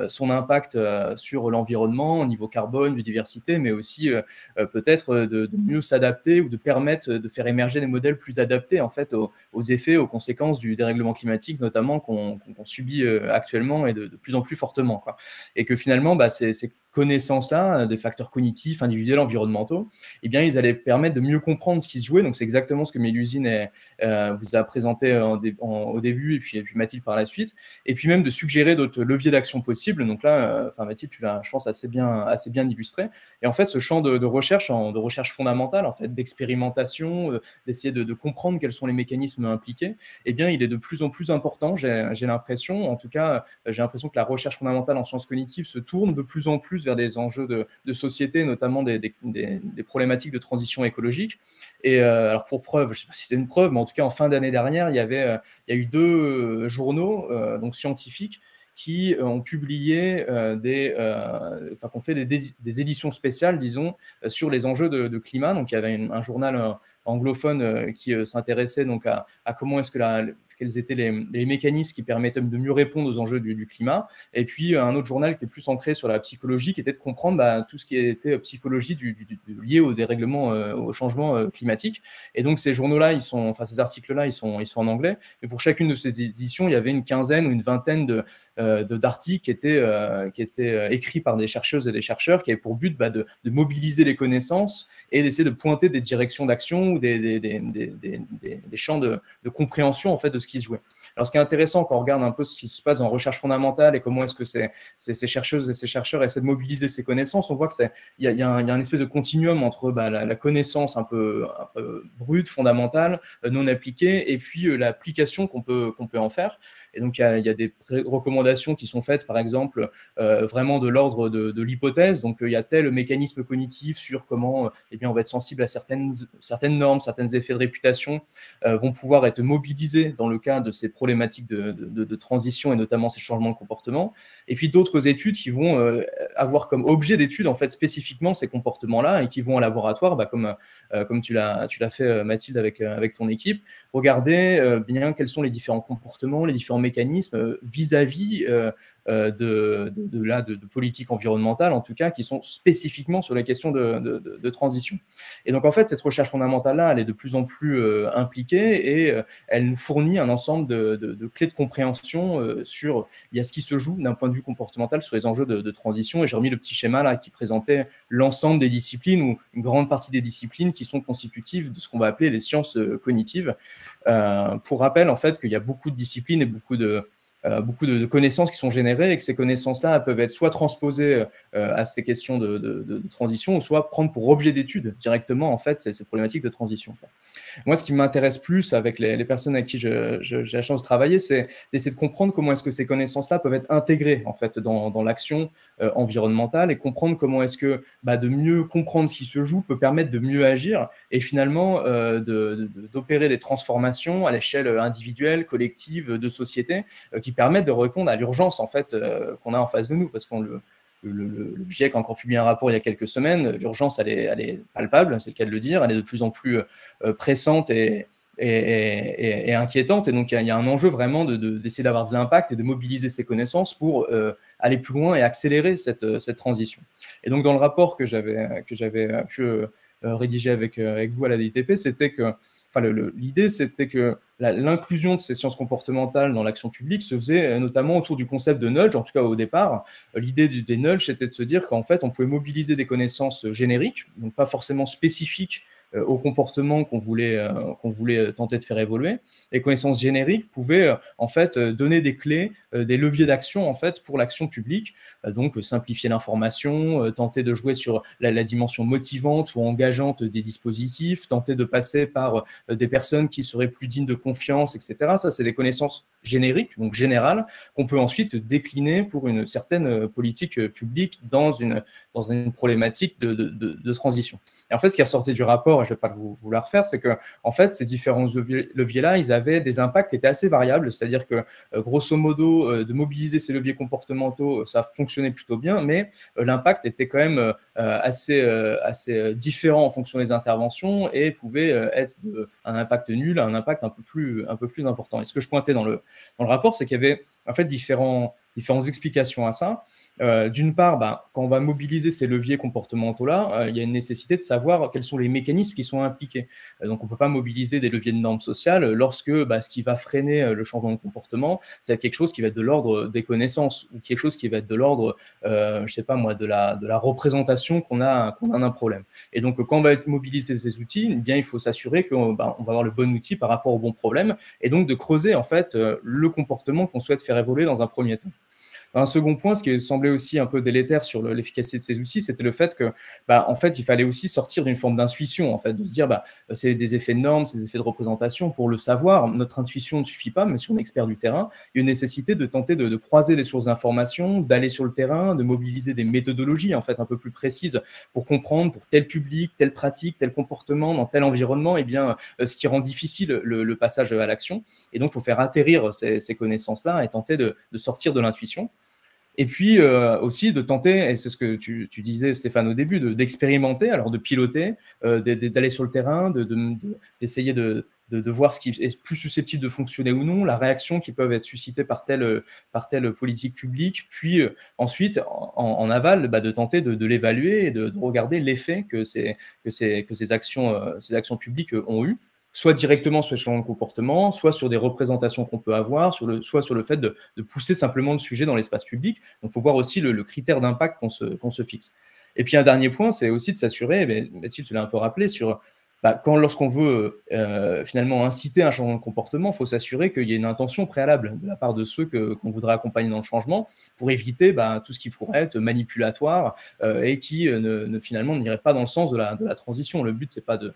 son impact sur l'environnement au niveau carbone, biodiversité, mais aussi peut-être de mieux s'adapter ou de permettre de faire émerger des modèles plus adaptés en fait aux effets, aux conséquences du dérèglement climatique notamment qu'on subit actuellement et de plus en plus fortement, quoi. Et que finalement ces connaissances-là, des facteurs cognitifs, individuels, environnementaux, ils allaient permettre de mieux comprendre ce qui se jouait. Donc c'est exactement ce que Mélusine vous a présenté au début et puis Mathilde par la suite. Et puis même de suggérer d'autres leviers d'action possibles. Donc là, Mathilde, tu l'as, je pense, assez bien illustré. Et en fait, ce champ de recherche fondamentale, en fait, d'expérimentation, d'essayer de comprendre quels sont les mécanismes impliqués, il est de plus en plus important, j'ai l'impression. En tout cas, j'ai l'impression que la recherche fondamentale en sciences cognitives se tourne de plus en plus vers des enjeux de société, notamment des problématiques de transition écologique. Et alors pour preuve, je ne sais pas si c'est une preuve, mais en tout cas en fin d'année dernière, il y a eu 2 journaux donc scientifiques qui ont publié qui ont fait des éditions spéciales, disons, sur les enjeux de climat. Donc il y avait un journal anglophone qui s'intéressait donc à comment est-ce que quels étaient les mécanismes qui permettaient de mieux répondre aux enjeux du climat. Et puis, un autre journal qui était plus ancré sur la psychologie, qui était de comprendre tout ce qui était psychologie lié au dérèglement, au changement climatique. Et donc, ces journaux-là, ces articles-là, ils sont en anglais. Et pour chacune de ces éditions, il y avait une quinzaine ou une vingtaine d'articles qui étaient écrits par des chercheuses et des chercheurs qui avaient pour but de mobiliser les connaissances et d'essayer de pointer des directions d'action ou des champs de compréhension en fait de ce ce qui se jouait. Alors, ce qui est intéressant quand on regarde un peu ce qui se passe en recherche fondamentale et comment est-ce que ces chercheuses et ces chercheurs essaient de mobiliser ces connaissances, on voit qu'il y a un espèce de continuum entre la connaissance un peu brute, fondamentale, non appliquée, et puis l'application qu'on peut en faire. Et donc, il y a des recommandations qui sont faites, par exemple, vraiment de l'ordre de l'hypothèse. Donc, il y a tel mécanisme cognitif sur comment on va être sensible à certaines normes, certains effets de réputation vont pouvoir être mobilisés dans le cas de ces problématiques de transition et notamment ces changements de comportement. Et puis, d'autres études qui vont avoir comme objet d'étude, en fait, spécifiquement ces comportements-là et qui vont en laboratoire, comme tu l'as fait, Mathilde, avec ton équipe, regarder bien quels sont les différents comportements, les différents mécanismes vis-à-vis de politique environnementale, en tout cas, qui sont spécifiquement sur les questions de transition. Et donc, en fait, cette recherche fondamentale-là, elle est de plus en plus impliquée et elle nous fournit un ensemble de clés de compréhension sur ce qui se joue d'un point de vue comportemental sur les enjeux de transition. Et j'ai remis le petit schéma là qui présentait l'ensemble des disciplines ou une grande partie des disciplines qui sont constitutives de ce qu'on va appeler les sciences cognitives. Pour rappel, en fait, qu'il y a beaucoup de disciplines et beaucoup de connaissances qui sont générées et que ces connaissances-là peuvent être soit transposées à ces questions de transition ou soit prendre pour objet d'étude directement en fait ces problématiques de transition. Moi, ce qui m'intéresse plus avec les personnes avec qui j'ai la chance de travailler, c'est d'essayer de comprendre comment est-ce que ces connaissances-là peuvent être intégrées en fait dans l'action environnementale et comprendre comment est-ce que de mieux comprendre ce qui se joue peut permettre de mieux agir et finalement d'opérer des transformations à l'échelle individuelle, collective, de société qui permettent de répondre à l'urgence en fait qu'on a en face de nous, parce qu'on le GIEC a encore publié un rapport il y a quelques semaines. L'urgence, elle est palpable, c'est le cas de le dire. Elle est de plus en plus pressante et inquiétante. Et donc, il y a un enjeu vraiment d'essayer d'avoir de l'impact et de mobiliser ces connaissances pour aller plus loin et accélérer cette transition. Et donc, dans le rapport que j'avais pu rédiger avec vous à la DITP, c'était que l'idée, c'était que l'inclusion de ces sciences comportementales dans l'action publique se faisait notamment autour du concept de nudge, en tout cas au départ. L'idée des nudge, c'était de se dire qu'en fait, on pouvait mobiliser des connaissances génériques, donc pas forcément spécifiques au comportement qu'on voulait tenter de faire évoluer. Les connaissances génériques pouvaient en fait donner des clés, des leviers d'action en fait pour l'action publique. Donc simplifier l'information, tenter de jouer sur la dimension motivante ou engageante des dispositifs, tenter de passer par des personnes qui seraient plus dignes de confiance, etc. Ça, c'est des connaissances génériques, donc générales, qu'on peut ensuite décliner pour une certaine politique publique dans une problématique de transition. Et en fait, ce qui est ressorti du rapport, et je ne vais pas vous la refaire, c'est que en fait, ces différents leviers-là, ils avaient des impacts qui étaient assez variables, c'est-à-dire que grosso modo, de mobiliser ces leviers comportementaux, ça fonctionnait plutôt bien, mais l'impact était quand même assez différent en fonction des interventions et pouvait être un impact nul à un impact un peu plus important. Et ce que je pointais dans le rapport, c'est qu'il y avait en fait différentes explications à ça. D'une part, quand on va mobiliser ces leviers comportementaux-là, il y a une nécessité de savoir quels sont les mécanismes qui sont impliqués. Donc, on ne peut pas mobiliser des leviers de normes sociales lorsque ce qui va freiner le changement de comportement, c'est quelque chose qui va être de l'ordre des connaissances ou quelque chose qui va être de l'ordre, de la représentation qu'on a d'un problème. Et donc, quand on va mobiliser ces outils, il faut s'assurer qu'on va avoir le bon outil par rapport au bon problème et donc de creuser en fait le comportement qu'on souhaite faire évoluer dans un premier temps. Un second point, ce qui semblait aussi un peu délétère sur l'efficacité de ces outils, c'était le fait que, en fait, il fallait aussi sortir d'une forme d'intuition, en fait, de se dire, c'est des effets de normes, c'est des effets de représentation. Pour le savoir, notre intuition ne suffit pas, mais si on est expert du terrain, il y a une nécessité de tenter de croiser les sources d'informations, d'aller sur le terrain, de mobiliser des méthodologies, en fait, un peu plus précises pour comprendre pour tel public, telle pratique, tel comportement, dans tel environnement, ce qui rend difficile le passage à l'action. Et donc, il faut faire atterrir ces connaissances-là et tenter de sortir de l'intuition. Et puis aussi de tenter, et c'est ce que tu disais Stéphane au début, d'expérimenter, alors de piloter, d'aller sur le terrain, d'essayer de voir ce qui est plus susceptible de fonctionner ou non, la réaction qui peuvent être suscitées par telle politique publique, puis ensuite en aval, de tenter de l'évaluer et de regarder l'effet que ces actions publiques ont eu, soit directement sur le changement de comportement, soit sur des représentations qu'on peut avoir, soit sur le fait de pousser simplement le sujet dans l'espace public. Donc, il faut voir aussi le critère d'impact qu'on se fixe. Et puis, un dernier point, c'est aussi de s'assurer, Mathilde, tu l'as un peu rappelé, sur lorsqu'on veut finalement inciter un changement de comportement, il faut s'assurer qu'il y ait une intention préalable de la part de ceux qu'on voudrait accompagner dans le changement pour éviter tout ce qui pourrait être manipulatoire et qui finalement n'irait pas dans le sens de la transition. Le but, c'est pas de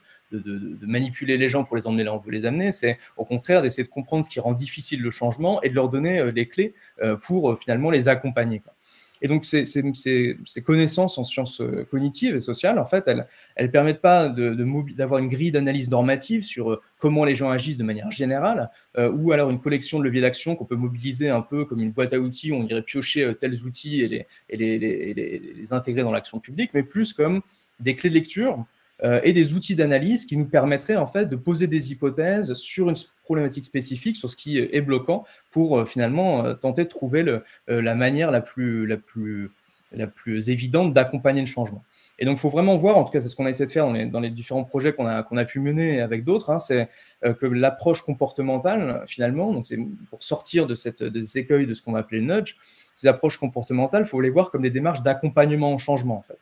manipuler les gens pour les emmener là où on veut les amener, c'est au contraire d'essayer de comprendre ce qui rend difficile le changement et de leur donner les clés pour finalement les accompagner, quoi. Et donc, ces connaissances en sciences cognitives et sociales, en fait, elles permettent pas d'avoir une grille d'analyse normative sur comment les gens agissent de manière générale, ou alors une collection de leviers d'action qu'on peut mobiliser un peu comme une boîte à outils où on irait piocher tels outils et les intégrer dans l'action publique, mais plus comme des clés de lecture et des outils d'analyse qui nous permettraient en fait de poser des hypothèses sur une problématique spécifique, sur ce qui est bloquant, pour finalement tenter de trouver la manière la plus évidente d'accompagner le changement. Et donc, il faut vraiment voir, en tout cas, c'est ce qu'on a essayé de faire dans les différents projets qu'on a pu mener avec d'autres, hein, c'est que l'approche comportementale, finalement, donc c'est pour sortir des écueils de ce qu'on va appeler le nudge, ces approches comportementales, il faut les voir comme des démarches d'accompagnement au changement, en fait.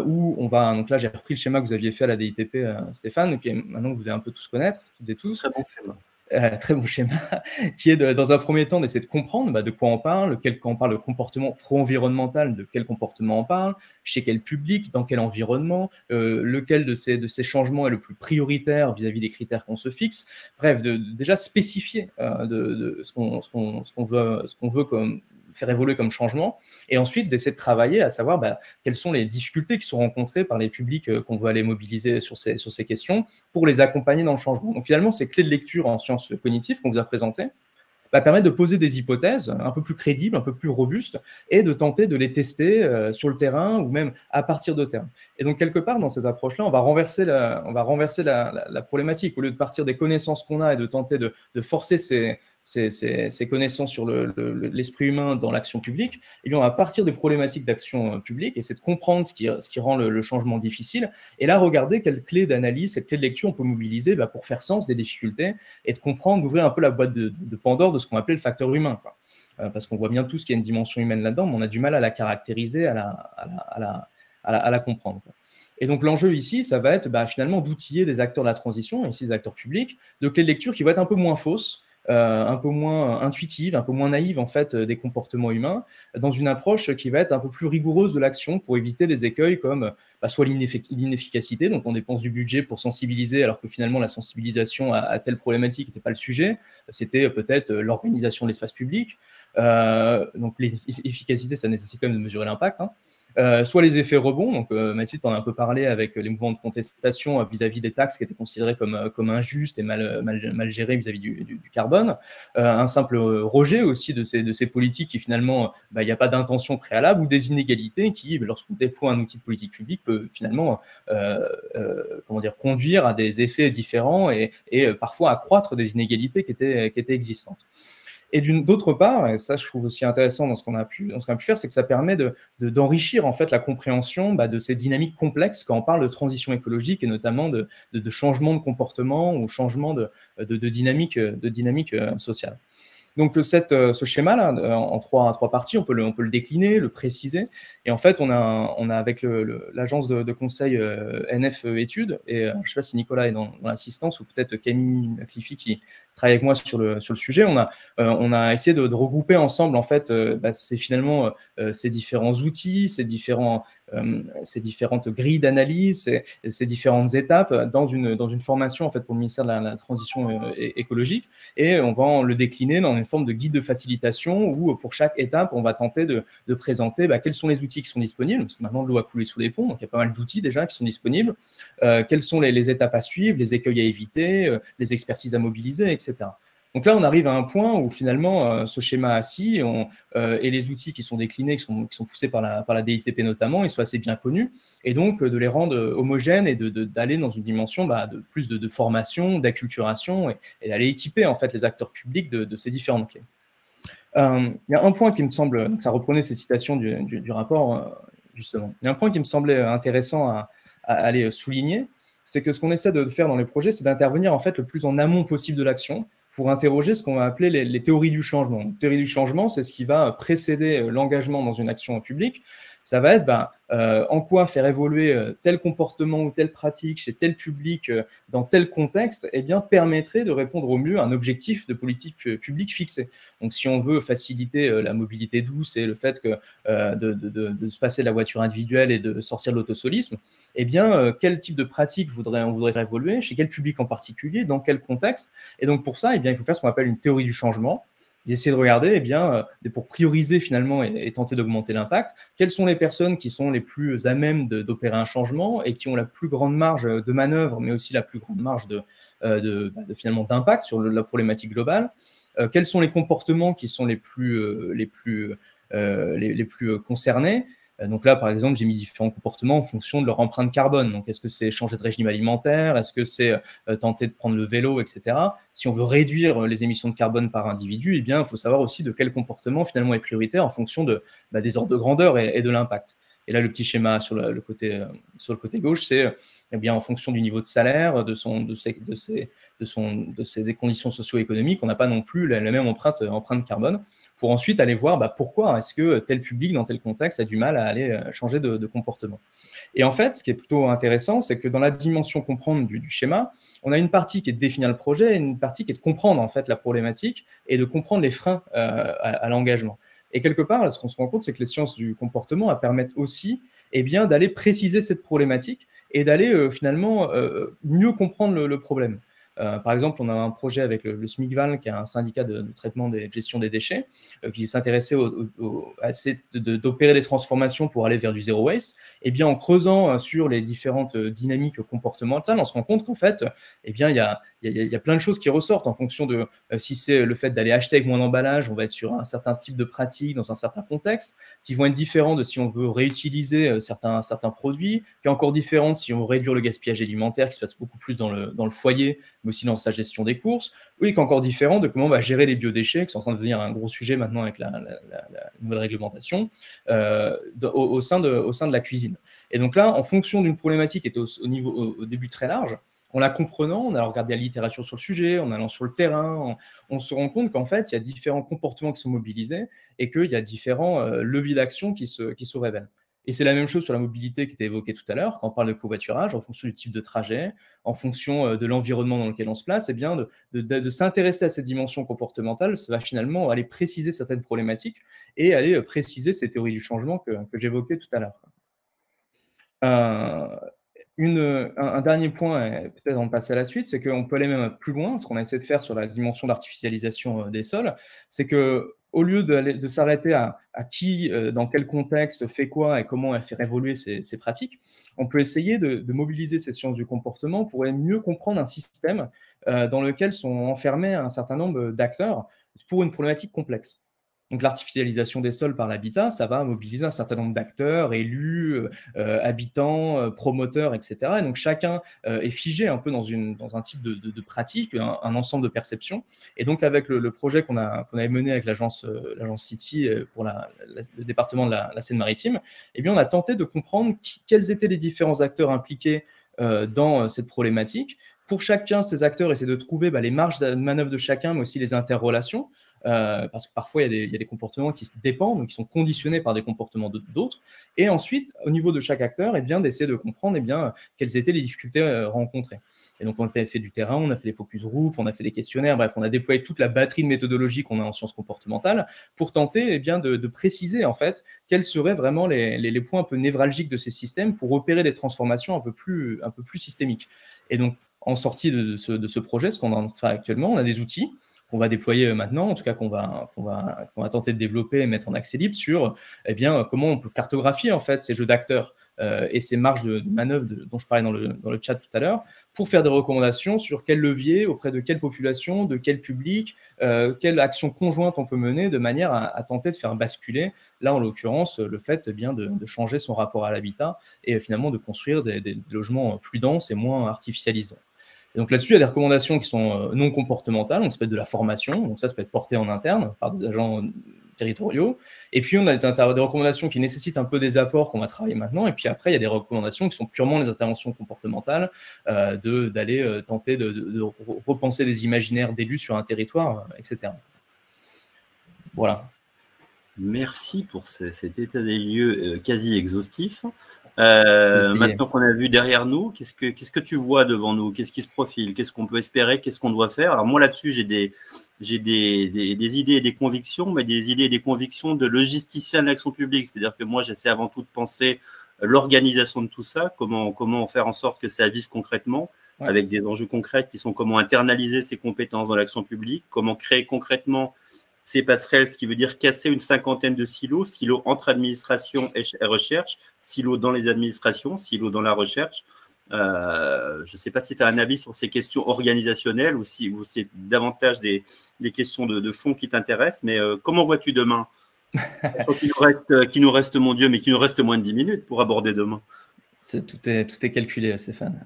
Où on va, donc là j'ai repris le schéma que vous aviez fait à la DITP, Stéphane, qui est maintenant que vous devez un peu tous connaître, toutes et tous. Très bon schéma. Très bon schéma, qui est dans un premier temps d'essayer de comprendre de quoi on parle, quand on parle de comportement pro-environnemental, de quel comportement on parle, chez quel public, dans quel environnement, lequel de ces changements est le plus prioritaire vis-à-vis des critères qu'on se fixe. Bref, déjà spécifier ce qu'on veut comme faire évoluer comme changement, et ensuite d'essayer de travailler à savoir quelles sont les difficultés qui sont rencontrées par les publics qu'on veut aller mobiliser sur ces questions pour les accompagner dans le changement. Donc finalement, ces clés de lecture en sciences cognitives qu'on vous a présentées permettent de poser des hypothèses un peu plus crédibles, un peu plus robustes, et de tenter de les tester sur le terrain ou même à partir de terrain. Et donc, quelque part, dans ces approches-là, on va renverser la problématique. Au lieu de partir des connaissances qu'on a et de tenter de forcer ces connaissances sur l'esprit humain dans l'action publique, eh bien, on va partir des problématiques d'action publique et c'est de comprendre ce qui rend le changement difficile. Et là, regarder quelles clés d'analyse, quelles clés de lecture on peut mobiliser pour faire sens des difficultés et de comprendre, d'ouvrir un peu la boîte de Pandore de ce qu'on appelait le facteur humain, quoi. Parce qu'on voit bien tous qu'il y a une dimension humaine là-dedans, mais on a du mal à la caractériser, à la comprendre, quoi. Et donc, l'enjeu ici, ça va être finalement d'outiller des acteurs de la transition, ici des acteurs publics, de clés de lecture qui vont être un peu moins fausses, un peu moins intuitive, un peu moins naïve en fait des comportements humains, dans une approche qui va être un peu plus rigoureuse de l'action pour éviter les écueils comme soit l'inefficacité, donc on dépense du budget pour sensibiliser alors que finalement la sensibilisation à telle problématique n'était pas le sujet, c'était peut-être l'organisation de l'espace public, donc l'efficacité ça nécessite quand même de mesurer l'impact, hein. Soit les effets rebonds, donc Mathilde en a un peu parlé avec les mouvements de contestation vis-à-vis des taxes qui étaient considérées comme injustes et mal gérées vis-à-vis du carbone, un simple rejet aussi de ces politiques qui finalement, il n'y a pas d'intention préalable, ou des inégalités qui, lorsqu'on déploie un outil de politique publique, peut finalement conduire à des effets différents et parfois accroître des inégalités qui étaient existantes. Et d'autre part, et ça je trouve aussi intéressant dans ce qu'on a pu faire, c'est que ça permet d'enrichir en fait la compréhension de ces dynamiques complexes quand on parle de transition écologique et notamment de changement de comportement ou changement de dynamique sociale. Donc ce schéma-là, en trois parties, on peut le décliner, le préciser. Et en fait, on a avec l'agence de conseil NF Études, et je ne sais pas si Nicolas est dans l'assistance, ou peut-être Camille Cliffy qui travaille avec moi sur le sujet, on a essayé de regrouper ensemble en fait c'est finalement ces différents outils, ces différentes grilles d'analyse, ces différentes étapes dans une formation en fait pour le ministère de la transition écologique, et on va le décliner dans une forme de guide de facilitation où pour chaque étape on va tenter de présenter quels sont les outils qui sont disponibles, parce que maintenant l'eau a coulé sous les ponts, donc il y a pas mal d'outils déjà qui sont disponibles, quelles sont les étapes à suivre, les écueils à éviter, les expertises à mobiliser, etc. Donc là, on arrive à un point où finalement, ce schéma assis et les outils qui sont déclinés, qui sont poussés par la DITP notamment, ils sont assez bien connus, et donc de les rendre homogènes et d'aller dans une dimension plus de formation, d'acculturation, et d'aller équiper en fait les acteurs publics de ces différentes clés. Il y a un point qui me semble, donc ça reprenait ces citations du rapport, justement, il y a un point qui me semblait intéressant à aller souligner, c'est que ce qu'on essaie de faire dans les projets, c'est d'intervenir en fait le plus en amont possible de l'action pour interroger ce qu'on va appeler les théories du changement. Les théories du changement, c'est ce qui va précéder l'engagement dans une action publique, ça va être en quoi faire évoluer tel comportement ou telle pratique chez tel public dans tel contexte permettrait de répondre au mieux à un objectif de politique publique fixé. Donc si on veut faciliter la mobilité douce et le fait que, de se passer de la voiture individuelle et de sortir de l'autosolisme, quel type de pratique on voudrait faire évoluer, chez quel public en particulier, dans quel contexte. Et donc pour ça, il faut faire ce qu'on appelle une théorie du changement, d'essayer de regarder, pour prioriser finalement et tenter d'augmenter l'impact, quelles sont les personnes qui sont les plus à même d'opérer un changement et qui ont la plus grande marge de manœuvre, mais aussi la plus grande marge finalement d'impact sur la problématique globale. Quels sont les comportements qui sont les plus concernés. Donc là, par exemple, j'ai mis différents comportements en fonction de leur empreinte carbone. Donc, est-ce que c'est changer de régime alimentaire? Est-ce que c'est tenter de prendre le vélo, etc. Si on veut réduire les émissions de carbone par individu, il faut savoir aussi de quel comportement finalement est prioritaire en fonction des ordres de grandeur et de l'impact. Et là, le petit schéma sur le côté gauche, c'est en fonction du niveau de salaire, de des conditions socio-économiques, on n'a pas non plus la même empreinte carbone, pour ensuite aller voir pourquoi est-ce que tel public, dans tel contexte, a du mal à aller changer de comportement. Et en fait, ce qui est plutôt intéressant, c'est que dans la dimension comprendre du schéma, on a une partie qui est de définir le projet et une partie qui est de comprendre en fait la problématique et de comprendre les freins à l'engagement. Et quelque part, ce qu'on se rend compte, c'est que les sciences du comportement permettent aussi d'aller préciser cette problématique et d'aller finalement mieux comprendre le problème. Par exemple, on a un projet avec le SMICVAL, qui est un syndicat de traitement de gestion des déchets, qui s'intéressait à essayer d'opérer des transformations pour aller vers du zéro waste. Et en creusant sur les différentes dynamiques comportementales, on se rend compte qu'en fait, il y a plein de choses qui ressortent en fonction de si c'est le fait d'aller acheter avec moins d'emballage, on va être sur un certain type de pratique dans un certain contexte, qui vont être différents de si on veut réutiliser certains produits, qui est encore différent si on veut réduire le gaspillage alimentaire, qui se passe beaucoup plus dans le foyer, mais aussi dans sa gestion des courses, oui, qui est encore différent de comment on va gérer les biodéchets, qui sont en train de devenir un gros sujet maintenant avec la nouvelle réglementation, au sein de la cuisine. Et donc là, en fonction d'une problématique qui était au début très large, en la comprenant, en allant regarder la littérature sur le sujet, en allant sur le terrain, on se rend compte qu'en fait, il y a différents comportements qui sont mobilisés et qu'il y a différents leviers d'action qui se révèlent. Et c'est la même chose sur la mobilité qui était évoquée tout à l'heure, quand on parle de covoiturage, en fonction du type de trajet, en fonction de l'environnement dans lequel on se place, de s'intéresser à cette dimension comportementale, ça va finalement aller préciser certaines problématiques et aller préciser ces théories du changement que j'évoquais tout à l'heure. Un dernier point, peut-être avant de passer à la suite, c'est qu'on peut aller même plus loin, ce qu'on a essayé de faire sur la dimension d'artificialisation des sols, c'est qu'au lieu de s'arrêter à qui, dans quel contexte, fait quoi et comment faire évoluer ces pratiques, on peut essayer de mobiliser cette science du comportement pour mieux comprendre un système dans lequel sont enfermés un certain nombre d'acteurs pour une problématique complexe. Donc l'artificialisation des sols par l'habitat, ça va mobiliser un certain nombre d'acteurs, élus, habitants, promoteurs, etc. Et donc chacun est figé un peu dans un type de pratique, un ensemble de perceptions. Et donc avec le projet qu'on avait mené avec l'agence City pour le département de la Seine-Maritime, on a tenté de comprendre quels étaient les différents acteurs impliqués dans cette problématique. Pour chacun de ces acteurs, essayer de trouver les marges de manœuvre de chacun, mais aussi les interrelations. Parce que parfois, il y a des comportements qui dépendent, qui sont conditionnés par des comportements d'autres. Et ensuite, au niveau de chaque acteur, d'essayer de comprendre quelles étaient les difficultés rencontrées. Et donc, on a fait du terrain, on a fait des focus group, on a fait des questionnaires, bref, on a déployé toute la batterie de méthodologies qu'on a en sciences comportementales pour tenter de préciser, en fait, quels seraient vraiment les points un peu névralgiques de ces systèmes pour opérer des transformations un peu plus systémiques. Et donc, en sortie de ce projet, ce qu'on en fait actuellement, on a des outils qu'on va déployer maintenant, en tout cas qu'on va tenter de développer et mettre en accès libre sur comment on peut cartographier en fait ces jeux d'acteurs et ces marges de manœuvre dont je parlais dans le chat tout à l'heure, pour faire des recommandations sur quel levier, auprès de quelle population, de quel public, quelle action conjointe on peut mener de manière à tenter de faire basculer, là en l'occurrence, le fait de changer son rapport à l'habitat et finalement de construire des logements plus denses et moins artificialisés. Et donc là-dessus, il y a des recommandations qui sont non comportementales, donc ça peut être de la formation, donc ça peut être porté en interne par des agents territoriaux. Et puis on a des recommandations qui nécessitent un peu des apports qu'on va travailler maintenant. Et puis après, il y a des recommandations qui sont purement les interventions comportementales, d'aller tenter de repenser des imaginaires d'élus sur un territoire, etc. Voilà. Merci pour cet état des lieux quasi exhaustif. Essayez. Maintenant qu'on a vu derrière nous, qu'est-ce que tu vois devant nous? Qu'est-ce qui se profile? Qu'est-ce qu'on peut espérer? Qu'est-ce qu'on doit faire? Alors moi là-dessus, j'ai des idées et des convictions, mais des idées et des convictions de logisticien de l'action publique. C'est-à-dire que moi, j'essaie avant tout de penser l'organisation de tout ça, comment faire en sorte que ça vive concrètement, Ouais. avec des enjeux concrets qui sont comment internaliser ces compétences dans l'action publique, comment créer concrètement ces passerelles, ce qui veut dire casser une cinquantaine de silos, silos entre administration et recherche, silos dans les administrations, silos dans la recherche. Je ne sais pas si tu as un avis sur ces questions organisationnelles ou c'est davantage des questions de fond qui t'intéressent, mais comment vois-tu demain? Sachant qu'il nous reste, mon Dieu, mais qu'il nous reste moins de 10 minutes pour aborder demain. Tout est calculé, Stéphane.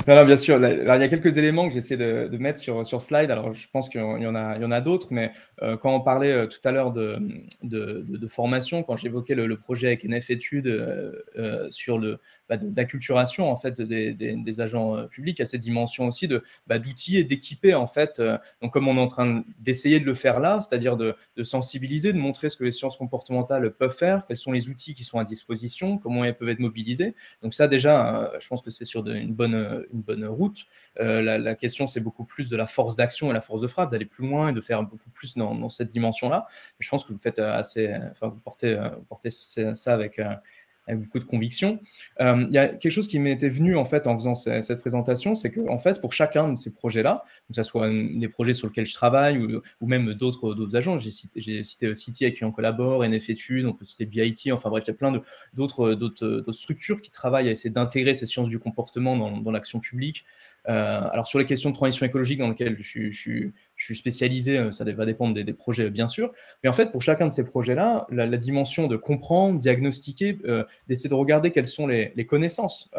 Non, bien sûr. Alors, il y a quelques éléments que j'essaie de mettre sur slide. Alors, je pense qu'il y en a d'autres, mais quand on parlait tout à l'heure de formation, quand j'évoquais le projet avec NF Études sur d'acculturation en fait des agents publics, il y a cette dimension aussi d'outils et d'équiper en fait. Donc, comme on est en train d'essayer de le faire là, c'est-à-dire de sensibiliser, de montrer ce que les sciences comportementales peuvent faire, quels sont les outils qui sont à disposition, comment elles peuvent être mobilisés. Donc ça déjà, je pense que c'est sur une bonne route. La question, c'est beaucoup plus de la force d'action et la force de frappe, d'aller plus loin et de faire beaucoup plus dans cette dimension-là. Je pense que vous faites vous portez ça avec beaucoup de conviction. Il y a quelque chose qui m'était venu en fait en faisant cette présentation, c'est que en fait pour chacun de ces projets-là, que ce soit des projets sur lesquels je travaille ou même d'autres agents, j'ai cité City avec qui on collabore, NF Études, on peut citer BIT, enfin bref, il y a plein d'autres structures qui travaillent à essayer d'intégrer ces sciences du comportement dans l'action publique. Alors sur les questions de transition écologique dans lesquelles je suis spécialisé, ça va dépendre des projets bien sûr, mais en fait pour chacun de ces projets-là, la dimension de comprendre, diagnostiquer, d'essayer de regarder quelles sont les connaissances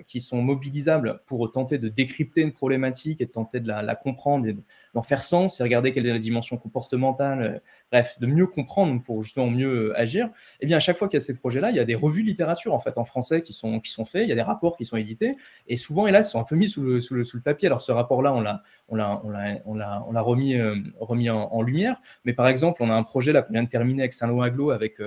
qui sont mobilisables pour tenter de décrypter une problématique et de tenter de la comprendre et d'en faire sens et regarder quelle est la dimension comportementale, bref, de mieux comprendre pour justement mieux agir. Et bien à chaque fois qu'il y a ces projets-là, il y a des revues de littérature en fait en français qui sont faits, il y a des rapports qui sont édités et souvent hélas ils sont un peu mis sous le tapis. Alors ce rapport-là on l'a remis en lumière, mais par exemple on a un projet là qu'on vient de terminer avec Saint-Lô avec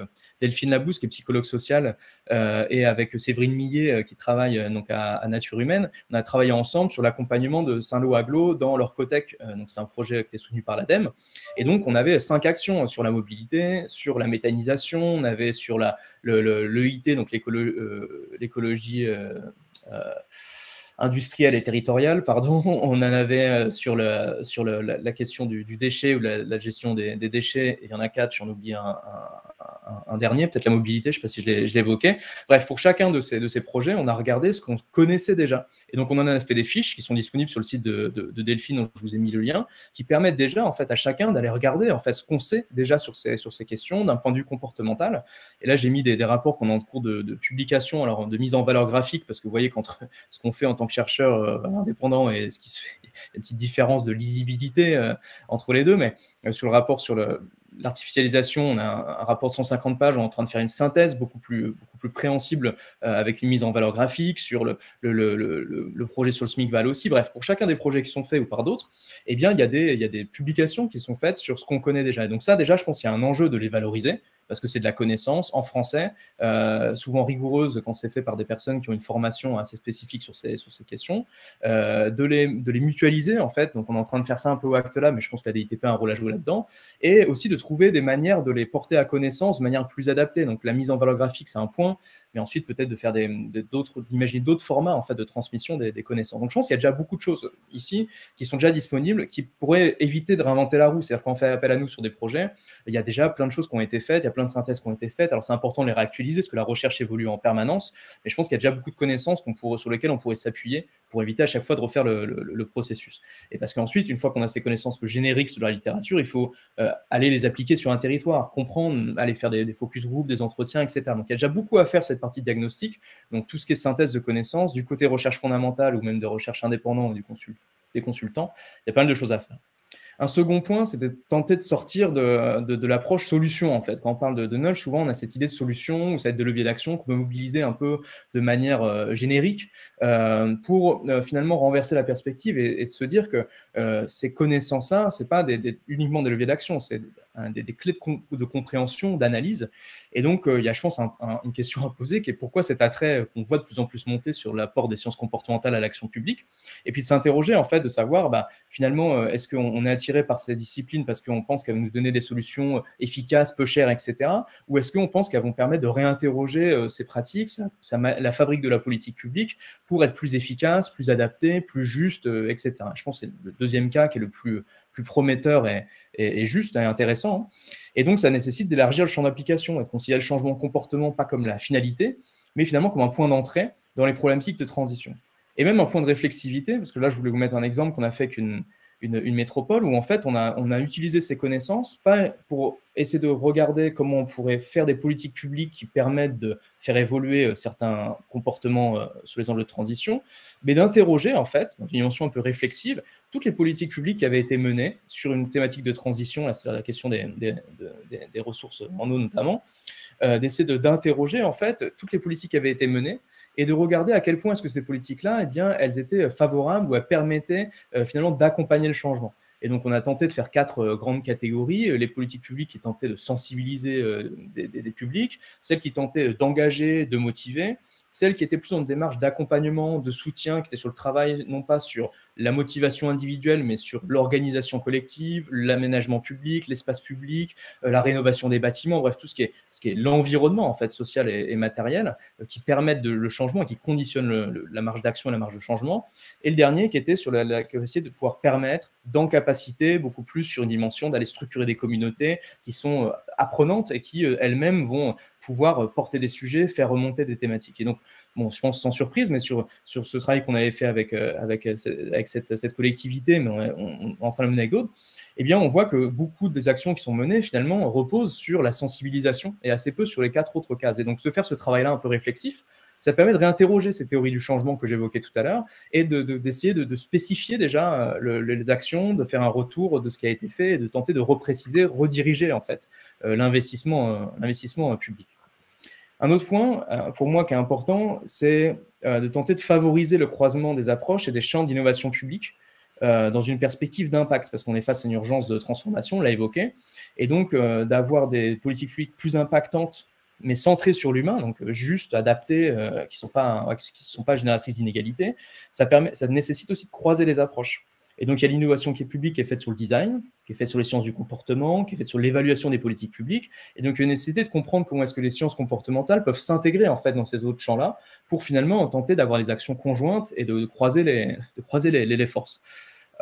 Delphine Labousse qui est psychologue sociale et avec Séverine Millet qui travaille donc à Nature Humaine. On a travaillé ensemble sur l'accompagnement de Saint-Lô dans leur COTEC, donc c'est un projet qui est soutenu par l'ADEME, et donc on avait 5 actions sur la mobilité, sur la méthanisation, on avait sur l'EIT, donc l'écologie industrielle et territoriale, pardon. On en avait sur la question du déchet ou la gestion des déchets. Il y en a 4, j'en oublie un dernier, peut-être la mobilité, je ne sais pas si je l'évoquais. Bref, pour chacun de ces projets, on a regardé ce qu'on connaissait déjà. Et donc, on en a fait des fiches qui sont disponibles sur le site de Delphine, dont je vous ai mis le lien, qui permettent déjà en fait, à chacun d'aller regarder en fait, ce qu'on sait déjà sur ces questions d'un point de vue comportemental. Et là, j'ai mis des rapports qu'on a en cours de publication, alors de mise en valeur graphique, parce que vous voyez qu'entre ce qu'on fait en tant que chercheur indépendant et ce qui se fait, il y a une petite différence de lisibilité entre les deux, mais sur le rapport sur l'artificialisation, on a un rapport de 150 pages, on est en train de faire une synthèse beaucoup plus préhensible avec une mise en valeur graphique sur le projet sur le SMIC-Val aussi. Bref, pour chacun des projets qui sont faits ou par d'autres, eh bien, il y a des publications qui sont faites sur ce qu'on connaît déjà. Et donc ça, déjà, je pense qu'il y a un enjeu de les valoriser, parce que c'est de la connaissance en français, souvent rigoureuse quand c'est fait par des personnes qui ont une formation assez spécifique sur ces questions, de les mutualiser en fait. Donc on est en train de faire ça un peu au acte là, mais je pense que la DITP a un rôle à jouer là-dedans, et aussi de trouver des manières de les porter à connaissance de manière plus adaptée. Donc la mise en valeur graphique, c'est un point, mais ensuite peut-être de faire d'imaginer d'autres formats en fait de transmission des connaissances. Donc je pense qu'il y a déjà beaucoup de choses ici qui sont déjà disponibles, qui pourraient éviter de réinventer la roue. C'est-à-dire quand on fait appel à nous sur des projets, il y a déjà plein de choses qui ont été faites, il y a plein de synthèses qui ont été faites. Alors c'est important de les réactualiser parce que la recherche évolue en permanence, mais je pense qu'il y a déjà beaucoup de connaissances sur lesquelles on pourrait s'appuyer pour éviter à chaque fois de refaire le processus. Et parce qu'ensuite, une fois qu'on a ces connaissances génériques sur la littérature, il faut aller les appliquer sur un territoire, comprendre, aller faire des focus group, des entretiens, etc. Donc il y a déjà beaucoup à faire cette partie diagnostic, donc tout ce qui est synthèse de connaissances, du côté recherche fondamentale ou même de recherche indépendante des consultants, il y a pas mal de choses à faire. Un second point, c'est de tenter de sortir de l'approche solution, en fait. Quand on parle de nudge, souvent, on a cette idée de solution, ou ça va être de levier d'action qu'on peut mobiliser un peu de manière générique pour finalement renverser la perspective et de se dire que ces connaissances-là, ce n'est pas uniquement des leviers d'action, c'est des clés de compréhension, d'analyse. Et donc, il y a, je pense, une question à poser qui est pourquoi cet attrait qu'on voit de plus en plus monter sur l'apport des sciences comportementales à l'action publique, et puis de s'interroger, en fait, de savoir, finalement, est-ce qu'on est attiré par ces disciplines parce qu'on pense qu'elles vont nous donner des solutions efficaces, peu chères, etc., ou est-ce qu'on pense qu'elles vont permettre de réinterroger ces pratiques, la fabrique de la politique publique, pour être plus efficace, plus adapté, plus juste, etc. Je pense que c'est le deuxième cas qui est le plus prometteur et juste et intéressant. Et donc, ça nécessite d'élargir le champ d'application et de considérer le changement de comportement pas comme la finalité, mais finalement comme un point d'entrée dans les problématiques de transition. Et même un point de réflexivité, parce que là, je voulais vous mettre un exemple qu'on a fait avec une métropole où, en fait, on a utilisé ces connaissances, pas pour essayer de regarder comment on pourrait faire des politiques publiques qui permettent de faire évoluer certains comportements sur les enjeux de transition, mais d'interroger, en fait, dans une dimension un peu réflexive, toutes les politiques publiques qui avaient été menées sur une thématique de transition, c'est-à-dire la question des ressources en eau notamment, d'essayer d'interroger, en fait, toutes les politiques qui avaient été menées et de regarder à quel point est-ce que ces politiques-là, eh bien, elles étaient favorables ou elles permettaient finalement d'accompagner le changement. Et donc, on a tenté de faire 4 grandes catégories. Les politiques publiques qui tentaient de sensibiliser des publics, celles qui tentaient d'engager, de motiver, celles qui étaient plus dans une démarche d'accompagnement, de soutien, qui étaient sur le travail, non pas sur la motivation individuelle, mais sur l'organisation collective, l'aménagement public, l'espace public, la rénovation des bâtiments, bref, tout ce qui est l'environnement en fait, social et matériel, qui permettent le changement et qui conditionnent la marge d'action et la marge de changement. Et le dernier qui était sur la capacité de pouvoir permettre, dans capacité, beaucoup plus sur une dimension d'aller structurer des communautés qui sont apprenantes et qui elles-mêmes vont pouvoir porter des sujets, faire remonter des thématiques. Et donc, bon, je pense sans surprise, mais sur ce travail qu'on avait fait avec cette collectivité, mais on est en train de le mener avec d'autres, eh bien, on voit que beaucoup des actions qui sont menées, finalement, reposent sur la sensibilisation et assez peu sur les 4 autres cases. Et donc, faire ce travail-là un peu réflexif, ça permet de réinterroger ces théories du changement que j'évoquais tout à l'heure et d'essayer de spécifier déjà les actions, de faire un retour de ce qui a été fait et de tenter de repréciser, rediriger, en fait, l'investissement public. Un autre point, pour moi, qui est important, c'est de tenter de favoriser le croisement des approches et des champs d'innovation publique dans une perspective d'impact, parce qu'on est face à une urgence de transformation, on l'a évoqué, et donc d'avoir des politiques publiques plus impactantes, mais centrées sur l'humain, donc juste, adaptées, qui ne sont pas génératrices d'inégalités, ça nécessite aussi de croiser les approches. Et donc, il y a l'innovation qui est publique, qui est faite sur le design, qui est faite sur les sciences du comportement, qui est faite sur l'évaluation des politiques publiques. Et donc, il y a une nécessité de comprendre comment est-ce que les sciences comportementales peuvent s'intégrer en fait dans ces autres champs-là pour finalement tenter d'avoir des actions conjointes et de croiser les forces.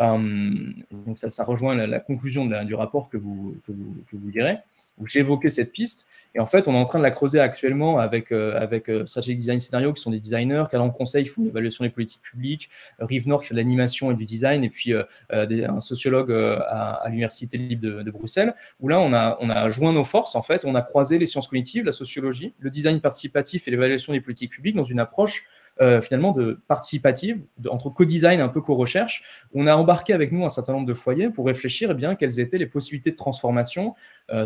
Donc, ça rejoint la conclusion du rapport que vous lirez, où j'ai évoqué cette piste. Et en fait, on est en train de la creuser actuellement avec Strategic Design Scenario, qui sont des designers, Cadran Conseil, qui font l'évaluation des politiques publiques, Rive Nord, qui fait de l'animation et du design, et puis un sociologue à l'Université libre de Bruxelles, où là, on a joint nos forces, en fait, on a croisé les sciences cognitives, la sociologie, le design participatif et l'évaluation des politiques publiques dans une approche finalement de participative, entre co-design et un peu co-recherche. On a embarqué avec nous un certain nombre de foyers pour réfléchir quelles étaient les possibilités de transformation,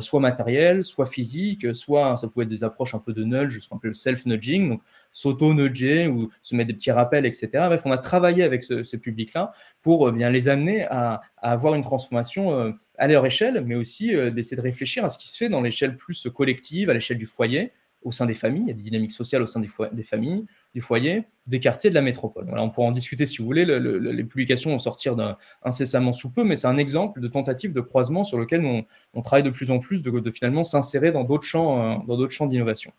soit matérielles, soit physiques, soit ça pouvait être des approches un peu de nudge, ce qu'on appelle le self-nudging, donc s'auto-nudger ou se mettre des petits rappels, etc. Bref, on a travaillé avec ce public-là pour bien les amener à avoir une transformation à leur échelle, mais aussi d'essayer de réfléchir à ce qui se fait dans l'échelle plus collective, à l'échelle du foyer, au sein des familles. Il y a des dynamiques sociales au sein des familles, du foyer, des quartiers, de la métropole. Voilà, on pourra en discuter si vous voulez. Les publications vont sortir incessamment sous peu, mais c'est un exemple de tentative de croisement sur lequel on travaille de plus en plus de finalement s'insérer dans d'autres champs d'innovation.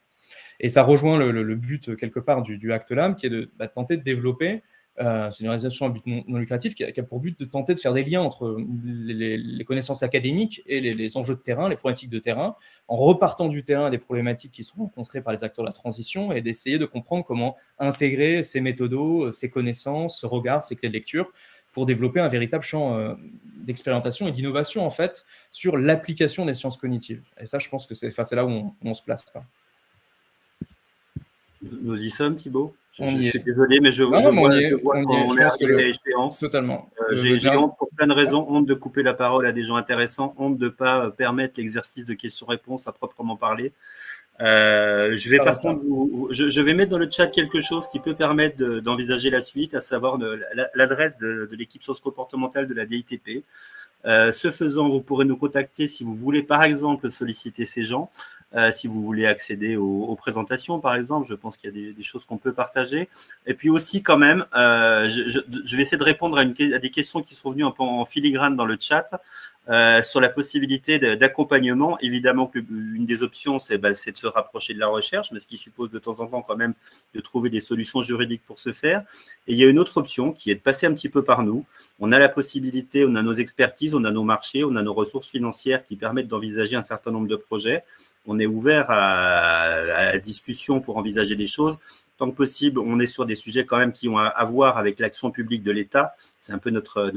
Et ça rejoint le but, quelque part, du Acte Lab, qui est de tenter de développer, c'est une organisation à but non lucratif qui a pour but de tenter de faire des liens entre les connaissances académiques et les enjeux de terrain, les problématiques de terrain, en repartant du terrain des problématiques qui sont rencontrées par les acteurs de la transition et d'essayer de comprendre comment intégrer ces méthodos, ces connaissances, ce regard, ces clés de lecture pour développer un véritable champ d'expérimentation et d'innovation, en fait, sur l'application des sciences cognitives. Et ça, je pense que c'est là où on se place. Nous y sommes, Thibaut. Je suis désolé, mais je vois qu'on est arrivé à l'échéance. Totalement. J'ai hâte pour plein de raisons. Honte de couper la parole à des gens intéressants. Honte de ne pas permettre l'exercice de questions-réponses à proprement parler. Je vais mettre dans le chat quelque chose qui peut permettre d'envisager la suite, à savoir l'adresse de l'équipe socio-comportementale de la DITP. Ce faisant, vous pourrez nous contacter si vous voulez, par exemple, solliciter ces gens, si vous voulez accéder aux présentations, par exemple. Je pense qu'il y a des choses qu'on peut partager. Et puis aussi, quand même, je vais essayer de répondre à des questions qui sont venues un peu en filigrane dans le chat. Sur la possibilité d'accompagnement. Évidemment qu'une des options, c'est de se rapprocher de la recherche, mais ce qui suppose de temps en temps quand même de trouver des solutions juridiques pour ce faire. Et il y a une autre option qui est de passer un petit peu par nous. On a la possibilité, on a nos expertises, on a nos marchés, on a nos ressources financières qui permettent d'envisager un certain nombre de projets. On est ouvert à la discussion pour envisager des choses. Tant que possible, on est sur des sujets quand même qui ont à voir avec l'action publique de l'État. C'est un peu notre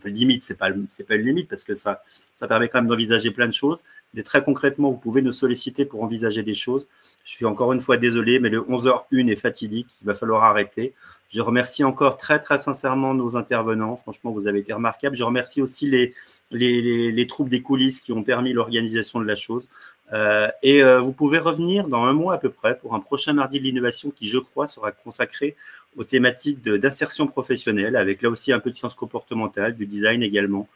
limite. C'est pas une limite parce que ça permet quand même d'envisager plein de choses. Mais très concrètement, vous pouvez nous solliciter pour envisager des choses. Je suis encore une fois désolé, mais le 11h01 est fatidique. Il va falloir arrêter. Je remercie encore très, très sincèrement nos intervenants. Franchement, vous avez été remarquables. Je remercie aussi les troupes des coulisses qui ont permis l'organisation de la chose. Vous pouvez revenir dans un mois à peu près pour un prochain mardi de l'innovation qui, je crois, sera consacré aux thématiques d'insertion professionnelle, avec là aussi un peu de sciences comportementales, du design également.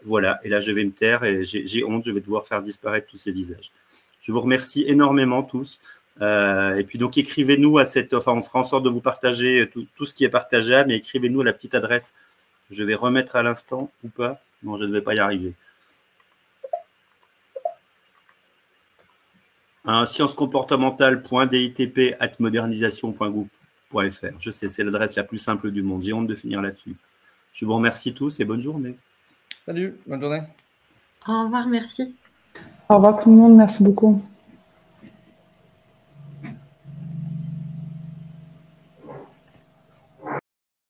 Voilà, et là je vais me taire et j'ai honte, je vais devoir faire disparaître tous ces visages. Je vous remercie énormément tous. Et puis donc écrivez-nous on fera en sorte de vous partager tout ce qui est partageable, mais écrivez-nous à la petite adresse que je vais remettre à l'instant ou pas. Non, je ne vais pas y arriver. sciencescomportementales.ditp@modernisation.gouv.fr. Je sais, c'est l'adresse la plus simple du monde. J'ai honte de finir là-dessus. Je vous remercie tous et bonne journée. Salut, bonne journée. Au revoir, merci. Au revoir tout le monde, merci beaucoup.